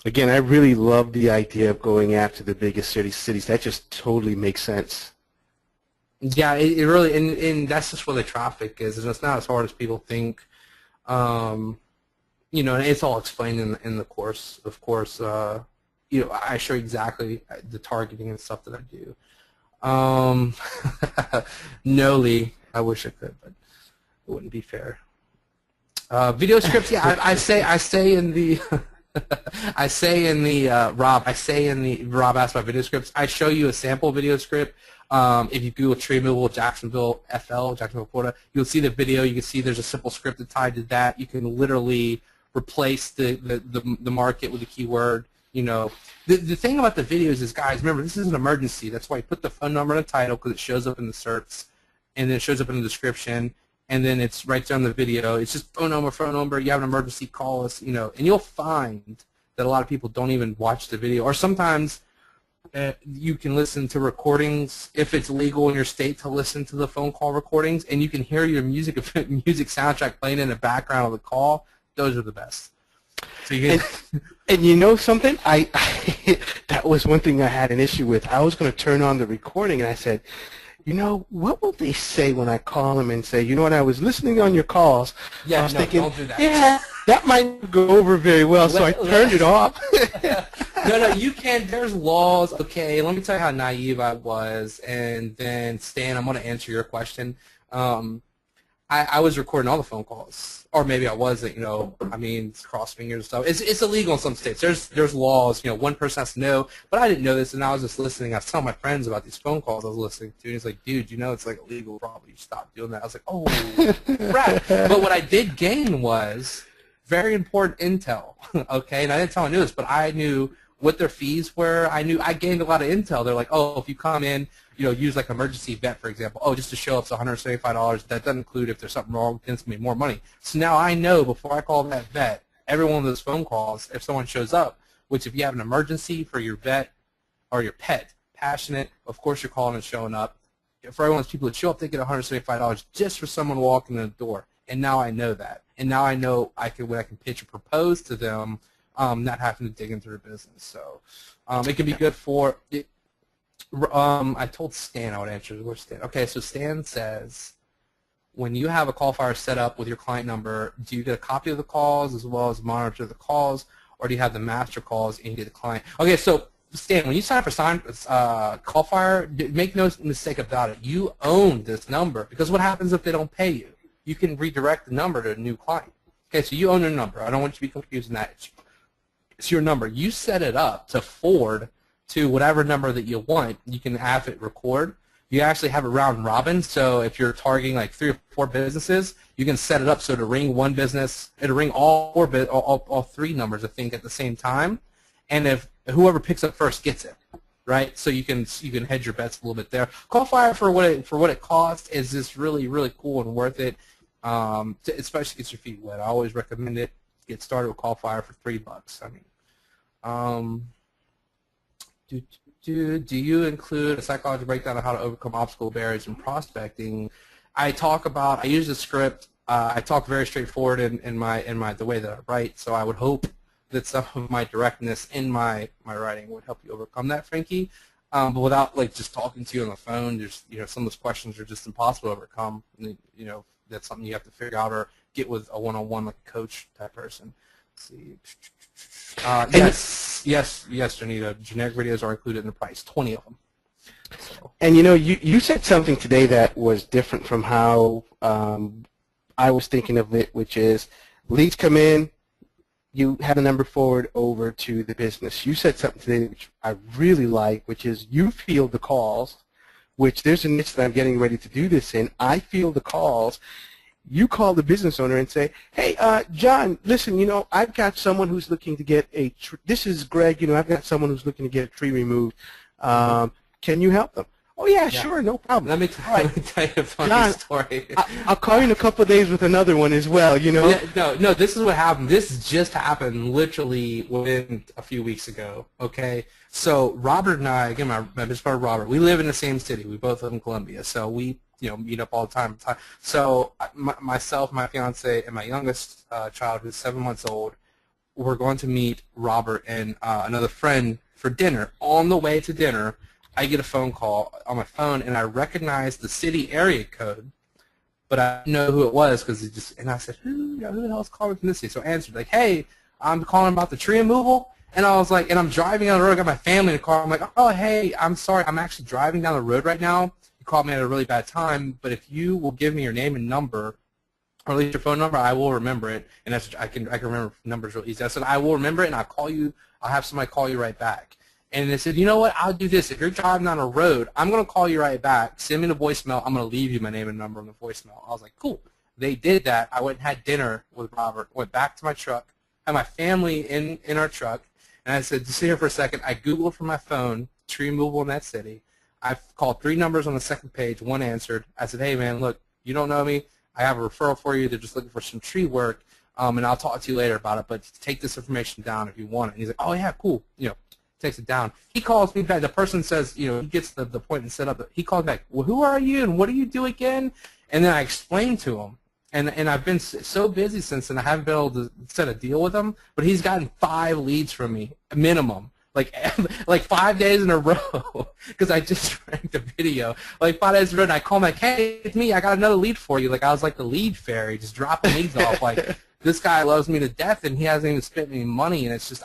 B: Again, I really love the idea of going after the biggest cities. That just totally makes sense.
C: Yeah, it really, and that's just where the traffic is, and it's not as hard as people think. And it's all explained in the course. Of course, I show you exactly the targeting and stuff that I do. No, Lee, I wish I could, but it wouldn't be fair. Video scripts, yeah. I say in the Rob asked about video scripts. I show you a sample video script. If you Google tree removal Jacksonville, Florida, you'll see the video. You can see there's a simple script tied to that. You can literally replace the market with a keyword. The thing about the videos is, guys, remember, this is an emergency. That's why you put the phone number in the title, because it shows up in the search, and then it shows up in the description. And then it's right there on the video. It's just phone number. You have an emergency, call us, and you'll find that a lot of people don't even watch the video. Or sometimes you can listen to recordings if it's legal in your state to listen to the phone call recordings, and you can hear your music soundtrack playing in the background of the call. Those are the best. So you can
B: and you know something? I that was one thing I had an issue with. I was going to turn on the recording, and I said, what will they say when I call them and say, what, I was listening on your calls.
C: Yeah,
B: I was thinking,
C: don't do that.
B: Yeah, that might go over very well, so I turned it off.
C: No, you can't. There's laws. Okay, let me tell you how naive I was. And then, Stan, I'm going to answer your question. I was recording all the phone calls, or maybe I wasn't. It's cross fingers and stuff. It's illegal in some states. There's laws. One person has to know, but I didn't know this, and I was just listening. I was telling my friends about these phone calls I was listening to, and he's like, "Dude, it's like illegal. Probably stop doing that." I was like, "Oh, crap!" But what I did gain was very important intel. Okay, and I didn't tell anyone this, but I knew what their fees were. I gained a lot of intel. They're like, "Oh, if you come in." Use like emergency vet, for example. Oh, just to show up, it's $175. That doesn't include if there's something wrong, then it's going to be more money. So now I know before I call that vet, every one of those phone calls, if someone shows up, which if you have an emergency for your vet or your pet, passionate, of course you're calling and showing up. For everyone's people that show up, they get $175 just for someone walking in the door. And now I know that. And now I know when I can pitch or propose to them, not having to dig into their business. So it can be good for it. I told Stan I would answer. Where's Stan? Okay, so Stan says, when you have a call fire set up with your client number, do you get a copy of the calls as well as monitor the calls, or do you have the master calls and you get the client? Okay, so Stan, when you sign up for call fire, make no mistake about it. You own this number, because what happens if they don't pay you? You can redirect the number to a new client. Okay, so you own your number. I don't want you to be confused in that. It's your number. You set it up to forward to whatever number that you want. You can have it record. You actually have it round robin, so if you're targeting like 3 or 4 businesses, you can set it up so to ring one business, it'll ring all 3 numbers, I think, at the same time, and if whoever picks up first gets it. right? So you can hedge your bets a little bit there. Call Fire for what it costs is just really really cool and worth it. To especially get your feet wet. I always recommend it. Get started with Call Fire for $3. I mean, do you include a psychology breakdown of how to overcome obstacle barriers in prospecting? I use the script. I talk very straightforward in the way that I write. So I would hope that some of my directness in my writing would help you overcome that, Frankie. But without like just talking to you on the phone, there's some of those questions are just impossible to overcome. That's something you have to figure out or get with a one-on-one like a coach type person. Let's see. Yes, Janita. Generic videos are included in the price. 20 of them. So.
B: And you said something today that was different from how I was thinking of it, which is leads come in, you have the number forward over to the business. You said something today which I really like, which is you field the calls, which there's a niche that I'm getting ready to do this in. I field the calls. You call the business owner and say, hey, John, listen, I've got someone who's looking to get this is Greg, I've got someone who's looking to get a tree removed. Can you help them? Oh, yeah, sure, no problem.
C: Let me tell you a funny
B: John,
C: story.
B: I'll call you in a couple of days with another one as well,
C: Yeah, no, this is what happened. This just happened literally within a few weeks ago, okay? So Robert and I, again, my best friend Robert, we live in the same city. We both live in Columbia, so we meet up all the time. So myself, my fiance, and my youngest child, who's 7 months old, we're going to meet Robert and another friend for dinner. On the way to dinner, I get a phone call on my phone, and I recognize the city area code, but I didn't know who it was and I said, who the hell is calling from this city? So I answered, like, hey, I'm calling about the tree removal. And I was like, and I'm driving down the road. I got my family in the car. I'm like, oh, hey, I'm sorry. I'm actually driving down the road right now. You called me at a really bad time, but if you will give me your name and number, or at least your phone number, I will remember it. And I can remember numbers real easy. I said, I will remember it, and I'll call you. I'll have somebody call you right back. And they said, you know what, I'll do this. If you're driving down a road, I'm going to call you right back. Send me the voicemail. I'm going to leave you my name and number on the voicemail. I was like, cool. They did that. I went and had dinner with Robert, went back to my truck, had my family in our truck, and I said, just sit here for a second. I Googled from my phone, tree removal in that city. I called 3 numbers on the second page. 1 answered. I said, hey, man, look, you don't know me. I have a referral for you. They're just looking for some tree work, and I'll talk to you later about it, but take this information down if you want it. And he's like, oh, yeah, cool. Takes it down. He calls me back. The person says, he gets the appointment set up. He calls back, well, who are you and what do you do again? And then I explained to him. And I've been so busy since then, I haven't been able to set a deal with him. But he's gotten 5 leads from me, minimum, like 5 days in a row, because I just ranked a video. Like 5 days in a row, and I call him like, hey, it's me. I got another lead for you. Like I was like the lead fairy, just dropping leads off. Like this guy loves me to death, and he hasn't even spent any money. And it's just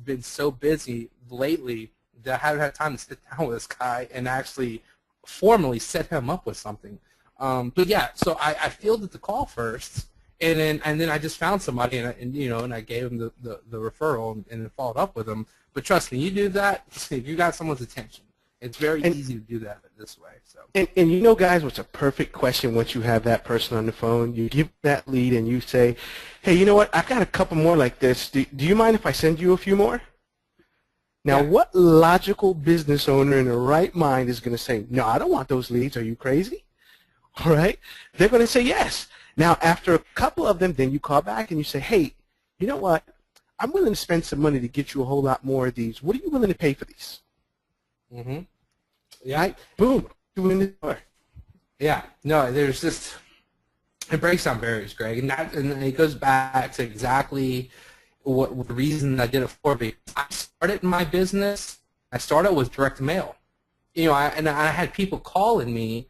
C: been so busy lately that I haven't had time to sit down with this guy and actually formally set him up with something. But yeah, so I fielded the call first, and then I just found somebody, and I gave him the referral and then followed up with him. But trust me, you do that, you got someone's attention. It's very easy to do that this way. So.
B: And guys, what's a perfect question once you have that person on the phone? You give that lead and you say, hey, you know what? I've got a couple more like this. Do you mind if I send you a few more? Now, what logical business owner in the right mind is going to say, no, I don't want those leads. Are you crazy? All right? They're going to say yes. Now, after a couple of them, then you call back and you say, hey, you know what? I'm willing to spend some money to get you a whole lot more of these. What are you willing to pay for these?
C: Mm-hmm. Yeah.
B: Right? Boom. You in the door.
C: Yeah. No, there's just, it breaks down barriers, Greg. And it goes back to exactly what the reason I did it for. Because I started my business, I started with direct mail. I had people calling me,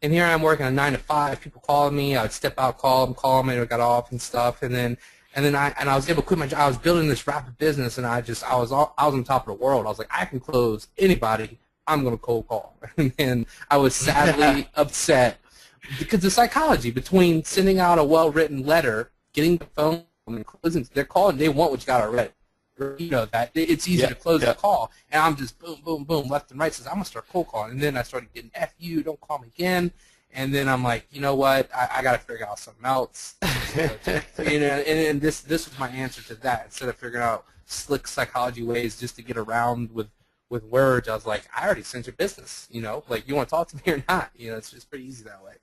C: and here I'm working a 9 to 5. People calling me, I would step out, call them, and I got off and stuff, and then I was able to quit my job. I was building this rapid business, and I was on top of the world. I was like, I can close anybody. I'm going to cold call. And I was sadly upset because the psychology between sending out a well-written letter, getting the phone, and closing, they're calling, they want what you got already. You know that. It's easy to close the call. And I'm just boom, boom, boom, left and right. Says, I'm going to start cold calling. And then I started getting F you, don't call me again. And then I'm like, you know what? I got to figure out something else. And this was my answer to that. Instead of figuring out slick psychology ways just to get around with with words. I was like, I already sent your business, like you want to talk to me or not? It's just pretty easy that way.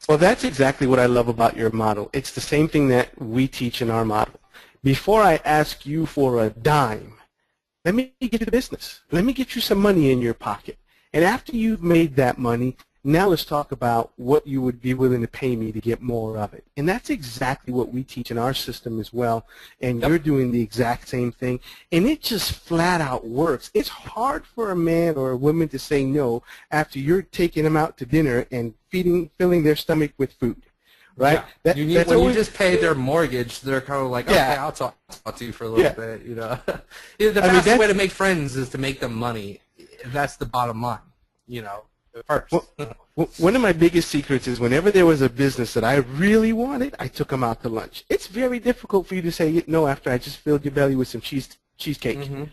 B: Well, that's exactly what I love about your model. It's the same thing that we teach in our model. Before I ask you for a dime, let me get you the business. Let me get you some money in your pocket. And after you've made that money, now let's talk about what you would be willing to pay me to get more of it. And that's exactly what we teach in our system as well. And you're doing the exact same thing. And it just flat out works. It's hard for a man or a woman to say no after you're taking them out to dinner and filling their stomach with food. Right?
C: Yeah. When you just pay their mortgage, they're kind of like, okay, I'll talk to you for a little bit. The fastest way to make friends is to make them money. That's the bottom line, first.
B: One of my biggest secrets is whenever there was a business that I really wanted, I took them out to lunch. It's very difficult for you to say no after I just filled your belly with some cheesecake.
C: Mm-hmm.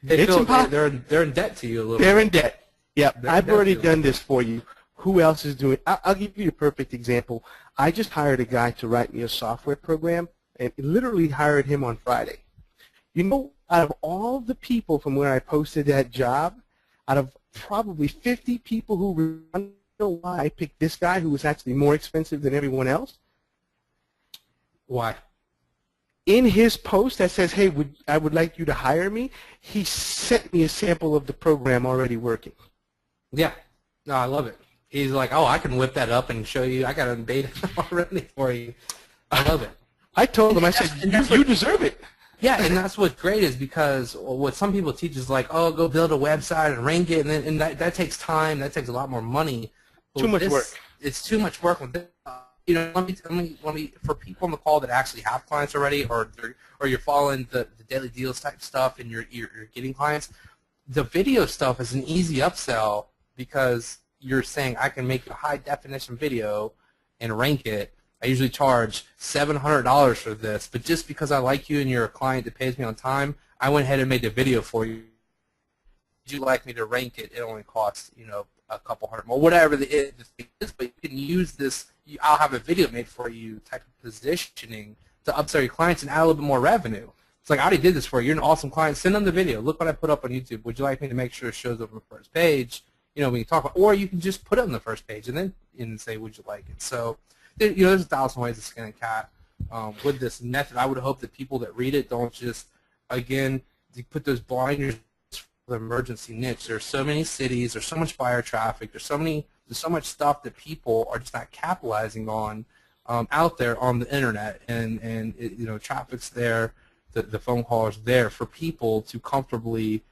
C: They're in debt to you a little bit.
B: They're in debt. Yep. I've already done this for you. Who else is doing it? I'll give you a perfect example. I just hired a guy to write me a software program, and literally hired him on Friday. Out of all the people from where I posted that job, out of probably 50 people who don't know why I picked this guy who was actually more expensive than everyone else.
C: Why?
B: In his post that says, hey, I would like you to hire me, he sent me a sample of the program already working.
C: Yeah. No, I love it. He's like, oh, I can whip that up and show you. I got a beta already for you. I love it.
B: I told him, I said, you deserve it.
C: Yeah, and that's what's great is because what some people teach is like, oh, go build a website and rank it, and that takes time. That takes a lot more money. But
B: too much work.
C: It's too much work with this. Let me for people on the call that actually have clients already, or you're following the daily deals type stuff, and you're getting clients. The video stuff is an easy upsell because you're saying I can make a high definition video and rank it. I usually charge $700 for this, but just because I like you and you're a client that pays me on time, I went ahead and made the video for you. Would you like me to rank it? It only costs a couple hundred more, whatever the thing is. But you can use this. I'll have a video made for you type of positioning to upsell your clients and add a little bit more revenue. It's like I already did this for you. You're an awesome client. Send them the video. Look what I put up on YouTube. Would you like me to make sure it shows up on the first page? When you talk about, or you can just put it on the first page and then say, would you like it? So, there's 1,000 ways to skin a cat with this method. I would hope that people that read it don't just, again, put those blinders for the emergency niche. There's so many cities. There's so much buyer traffic. There's so much stuff that people are just not capitalizing on out there on the internet, and traffic's there. The phone call is there for people to comfortably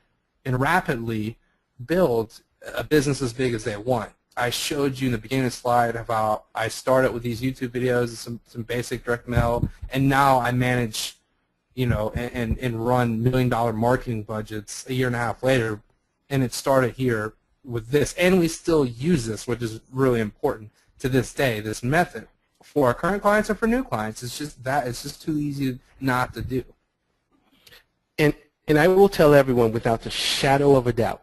C: and rapidly build a business as big as they want. I showed you in the beginning of the slide about I started with these YouTube videos and some basic direct mail, and now I manage, and run $1 million marketing budgets a year and a half later, and it started here with this, and we still use this, which is really important to this day. This method for our current clients and for new clients, it's just too easy not to do.
B: And I will tell everyone without the shadow of a doubt,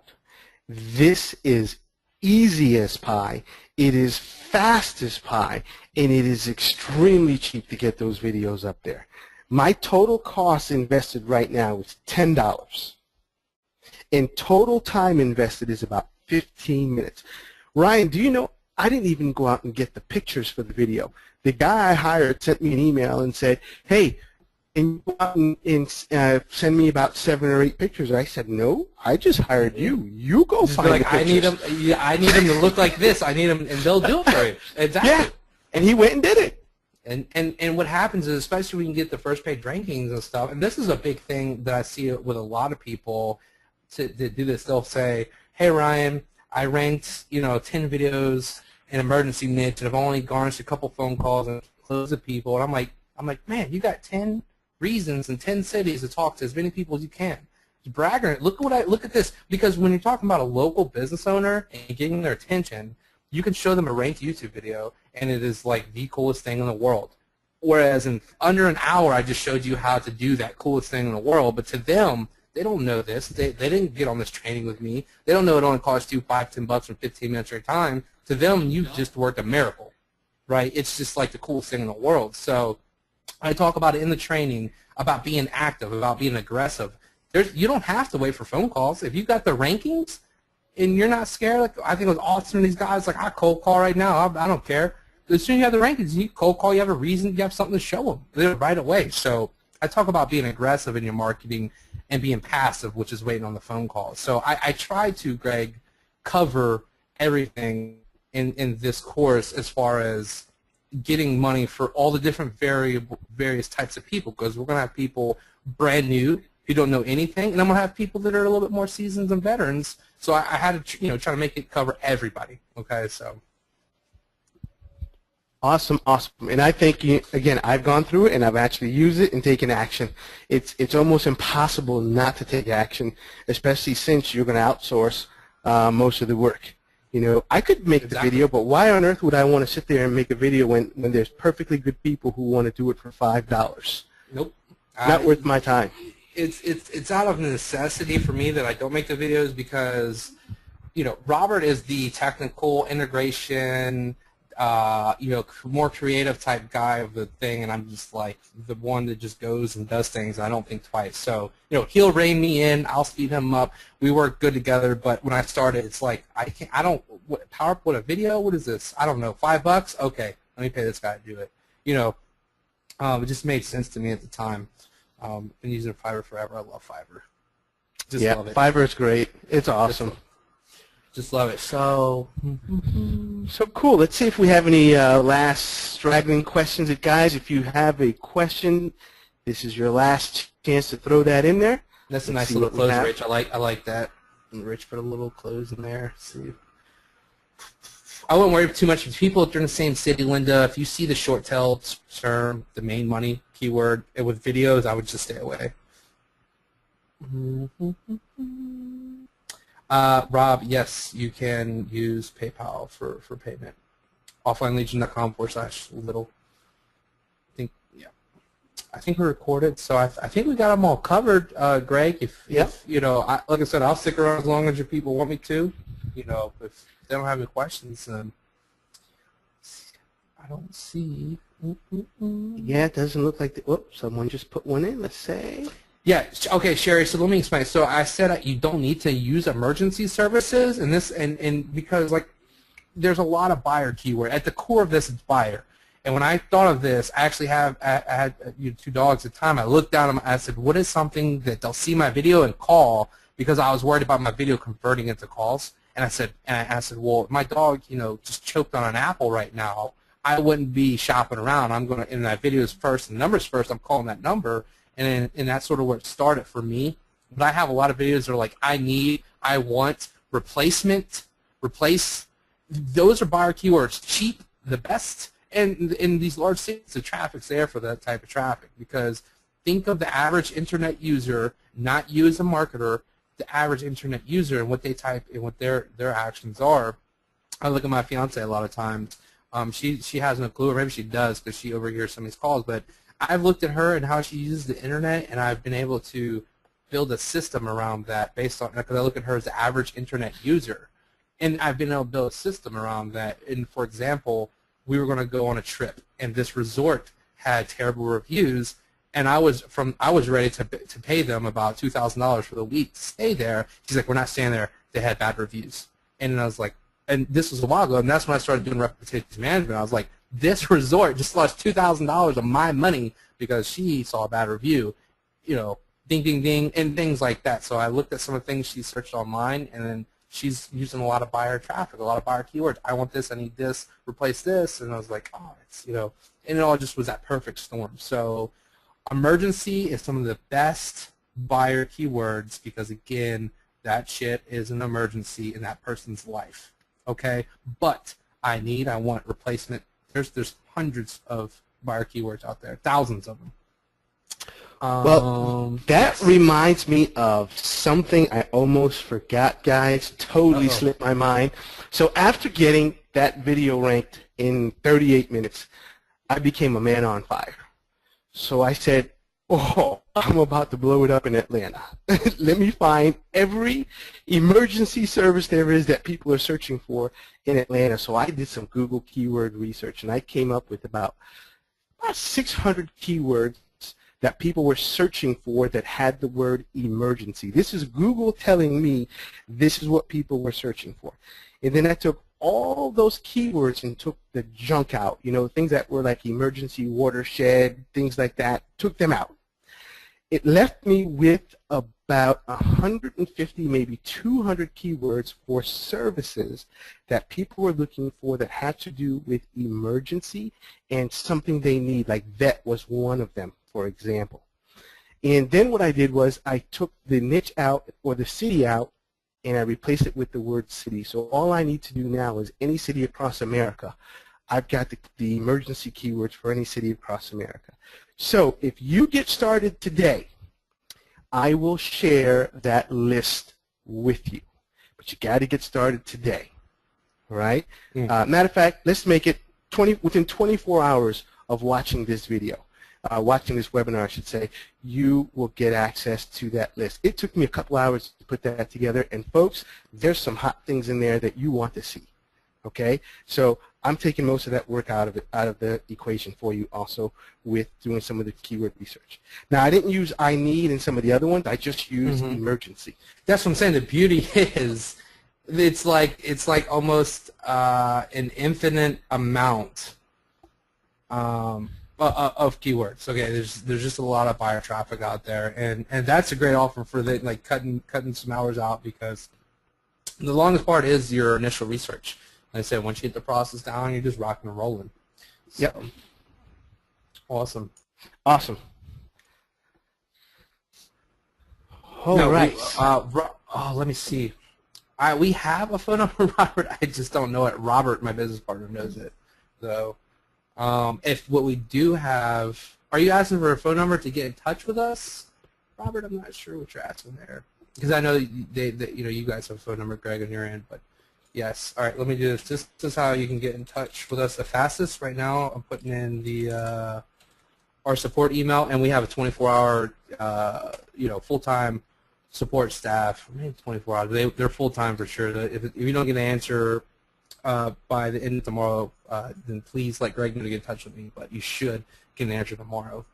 B: this is easy as pie, it is fast as pie, and it is extremely cheap to get those videos up there. My total cost invested right now is $10. And total time invested is about 15 minutes. Ryan, do you know, I didn't even go out and get the pictures for the video. The guy I hired sent me an email and said, hey, can you go out and send me about 7 or 8 pictures? And I said, no, I just hired you. You go
C: just
B: find the pictures.
C: I need them to look like this. I need them, and they'll do it for you. Exactly.
B: Yeah, and he went and did it.
C: And what happens is, especially when you get the first page rankings and stuff, and this is a big thing that I see with a lot of people to do this. They'll say, hey, Ryan, I ranked 10 videos in emergency niche, and I've only garnished a couple phone calls and closed the people. And I'm like, man, you got 10 reasons in 10 cities to talk to as many people as you can. Just brag on it. Look at this. Because when you're talking about a local business owner and getting their attention, you can show them a ranked YouTube video, and it is like the coolest thing in the world. Whereas in under an hour, I just showed you how to do that coolest thing in the world. But to them, they don't know this. They didn't get on this training with me. They don't know it only costs you $5, $10 for 15 minutes of your time. To them, you've just worked a miracle, right? It's just like the coolest thing in the world. So I talk about it in the training about being active, about being aggressive. You don't have to wait for phone calls. If you got the rankings and you're not scared, like I think it was Austin and these guys, like I cold call right now. I don't care. As soon as you have the rankings, you cold call, you have a reason, you have something to show them right away. So I talk about being aggressive in your marketing and being passive, which is waiting on the phone call. So I try to, Greg, cover everything in this course as far as getting money for all the different various types of people, because we're going to have people brand new who don't know anything, and I'm going to have people that are a little bit more seasoned and veterans. So I had to try to make it cover everybody. Okay, so.
B: Awesome, awesome. And I think, again, I've gone through it and I've actually used it and taken action. It's almost impossible not to take action, especially since you're going to outsource most of the work. I could make the video, but why on earth would I want to sit there and make a video when there's perfectly good people who want to do it for $5?
C: Nope.
B: Not worth my time.
C: It's out of necessity for me that I don't make the videos because, Robert is the technical integration, more creative type guy of the thing, and I'm just like the one that just goes and does things, and I don't think twice. So, he'll rein me in, I'll speed him up, we work good together, but when I started, it's like, PowerPoint, a video, what is this? I don't know, $5? Okay, let me pay this guy to do it. It just made sense to me at the time. Been using Fiverr forever, I love Fiverr. Just love it.
B: Fiverr is great, it's awesome.
C: Just love it. So
B: cool. Let's see if we have any last straggling questions. Guys, if you have a question, this is your last chance to throw that in there.
C: That's a nice little close, Rich. I like that. And Rich put a little close in there. See. I wouldn't worry too much. If people are in the same city, Linda, if you see the short tail term, the main money keyword, with videos, I would just stay away. Rob, yes, you can use PayPal for payment. OfflineLegion.com/little. I think we recorded, so I think we got them all covered, Greg. If like I said, I'll stick around as long as your people want me to. If they don't have any questions, then I don't see.
B: Yeah, it doesn't look like someone just put one in. Let's say.
C: Yeah. Okay, Sherry. So let me explain. So I said you don't need to use emergency services, and because there's a lot of buyer keyword at the core of this. It's buyer. And when I thought of this, I actually I had 2 dogs at the time. I looked down and I said, what is something that they'll see my video and call, because I was worried about my video converting into calls. And I said, well, if my dog, just choked on an apple right now, I wouldn't be shopping around. I'm going to, in that videos first and numbers first, I'm calling that number. And that's sort of where it started for me. But I have a lot of videos that are like, I want, replacement, replace. Those are buyer keywords. Cheap, the best. And in these large cities, the traffic's there for that type of traffic, because think of the average internet user, not you as a marketer, the average internet user and what they type and what their actions are. I look at my fiance a lot of times. She has no clue, or maybe she does because she overhears some of these calls, but I've looked at her and how she uses the internet, and I've been able to build a system around that based on, because I look at her as the average internet user, and I've been able to build a system around that. And for example, we were going to go on a trip, and this resort had terrible reviews, and I was ready to pay them about $2,000 for the week to stay there. She's like, we're not staying there. They had bad reviews. And I was like, and this was a while ago, and that's when I started doing reputation management. I was like, this resort just lost $2,000 of my money because she saw a bad review, ding, ding, ding, and things like that. So I looked at some of the things she searched online, and then she's using a lot of buyer traffic, a lot of buyer keywords. I want this, I need this, replace this. And I was like, oh, it's, and it all just was that perfect storm. So emergency is some of the best buyer keywords because, again, that shit is an emergency in that person's life, okay? But I want replacement. There's hundreds of buyer keywords out there, thousands of them.
B: Well, that reminds me of something I almost forgot, guys. Totally slipped my mind. So after getting that video ranked in 38 minutes, I became a man on fire. So I said, I'm about to blow it up in Atlanta. Let me find every emergency service there is that people are searching for in Atlanta. So I did some Google keyword research, and I came up with about 600 keywords that people were searching for that had the word emergency. This is Google telling me this is what people were searching for. And then I took all those keywords and took the junk out, things that were like emergency watershed, things like that, took them out. It left me with about 150, maybe 200 keywords for services that people were looking for that had to do with emergency and something they need, like vet was one of them, for example. And then what I did was I took the niche out or the city out and I replaced it with the word city. So all I need to do now is any city across America. I've got the emergency keywords for any city across America. So if you get started today, I will share that list with you. But you got to get started today. All right? Matter of fact, let's make it within 24 hours of watching this video. Watching this webinar, I should say, you will get access to that list. It took me a couple hours to put that together, and folks, there's some hot things in there that you want to see. Okay, so I'm taking most of that work out of the equation for you, also with doing some of the keyword research. Now, I didn't use I need and some of the other ones. I just used emergency.
C: That's what I'm saying. The beauty is, it's like almost an infinite amount of keywords. Okay, there's just a lot of buyer traffic out there, and that's a great offer for like cutting some hours out, because the longest part is your initial research. Like I said, once you get the process down, you're just rocking and rolling. So,
B: yep.
C: Awesome.
B: Awesome. All right.
C: Let me see. We have a phone number, Robert. I just don't know it. Robert, my business partner, knows it. So, if what we do have, are you asking for a phone number to get in touch with us, Robert? I'm not sure what you're asking there, because I know that you guys have a phone number, Greg, on your end, but. Yes. All right. Let me do this. This is how you can get in touch with us the fastest. Right now, I'm putting in the our support email, and we have a 24-hour, full-time support staff. Maybe 24 hours. They're full-time for sure. If you don't get an answer by the end of tomorrow, then please let Greg know to get in touch with me. But you should get an answer tomorrow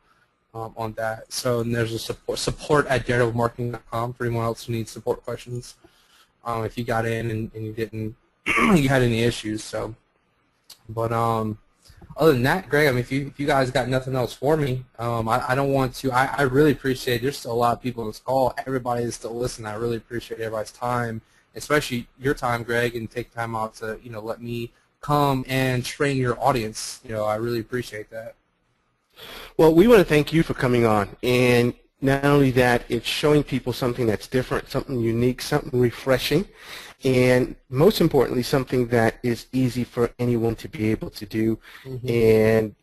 C: on that. So and there's a support at daredevilmarketing.com for anyone else who needs support questions. If you got in and you didn't, you had any issues. So, but other than that, Greg, I mean, if you guys got nothing else for me, I don't want to. I really appreciate. There's still a lot of people on this call. Everybody is still listening. I really appreciate everybody's time, especially your time, Greg, and take time out to let me come and train your audience. I really appreciate that.
B: Well, we want to thank you for coming on, and not only that, it's showing people something that's different, something unique, something refreshing, and most importantly, something that is easy for anyone to be able to do. And,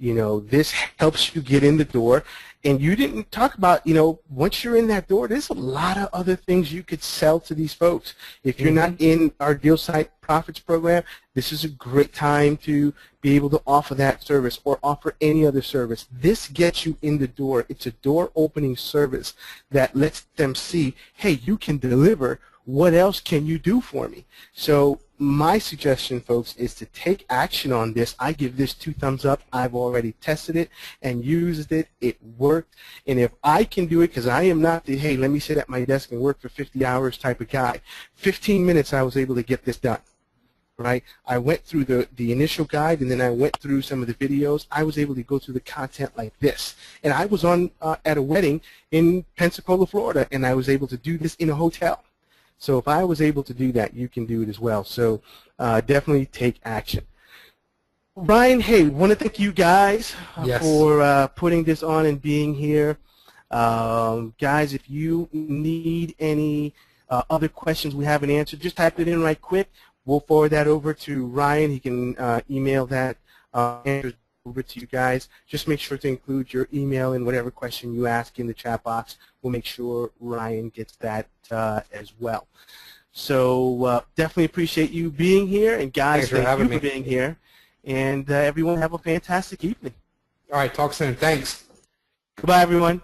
B: this helps you get in the door. And you didn't talk about, once you're in that door, there's a lot of other things you could sell to these folks. If you're not in our Deal Site Profits program, this is a great time to be able to offer that service or offer any other service. This gets you in the door. It's a door opening service that lets them see, hey, you can deliver. What else can you do for me? So my suggestion, folks, is to take action on this. I give this 2 thumbs up. I've already tested it and used it. It worked. And if I can do it, because I am not the, hey, let me sit at my desk and work for 50 hours type of guy, 15 minutes I was able to get this done. Right? I went through the initial guide, and then I went through some of the videos. I was able to go through the content like this. And I was on at a wedding in Pensacola, Florida, and I was able to do this in a hotel. So if I was able to do that, you can do it as well. So definitely take action. Ryan, hey, want to thank you guys for putting this on and being here. Guys, if you need any other questions we haven't answered, just type it in right quick. We'll forward that over to Ryan. He can email that answer over to you guys. Just make sure to include your email in whatever question you ask in the chat box. We'll make sure Ryan gets that as well. So definitely appreciate you being here. And guys, thank you for being here. And everyone have a fantastic evening.
C: All right, talk soon. Thanks.
B: Goodbye, everyone.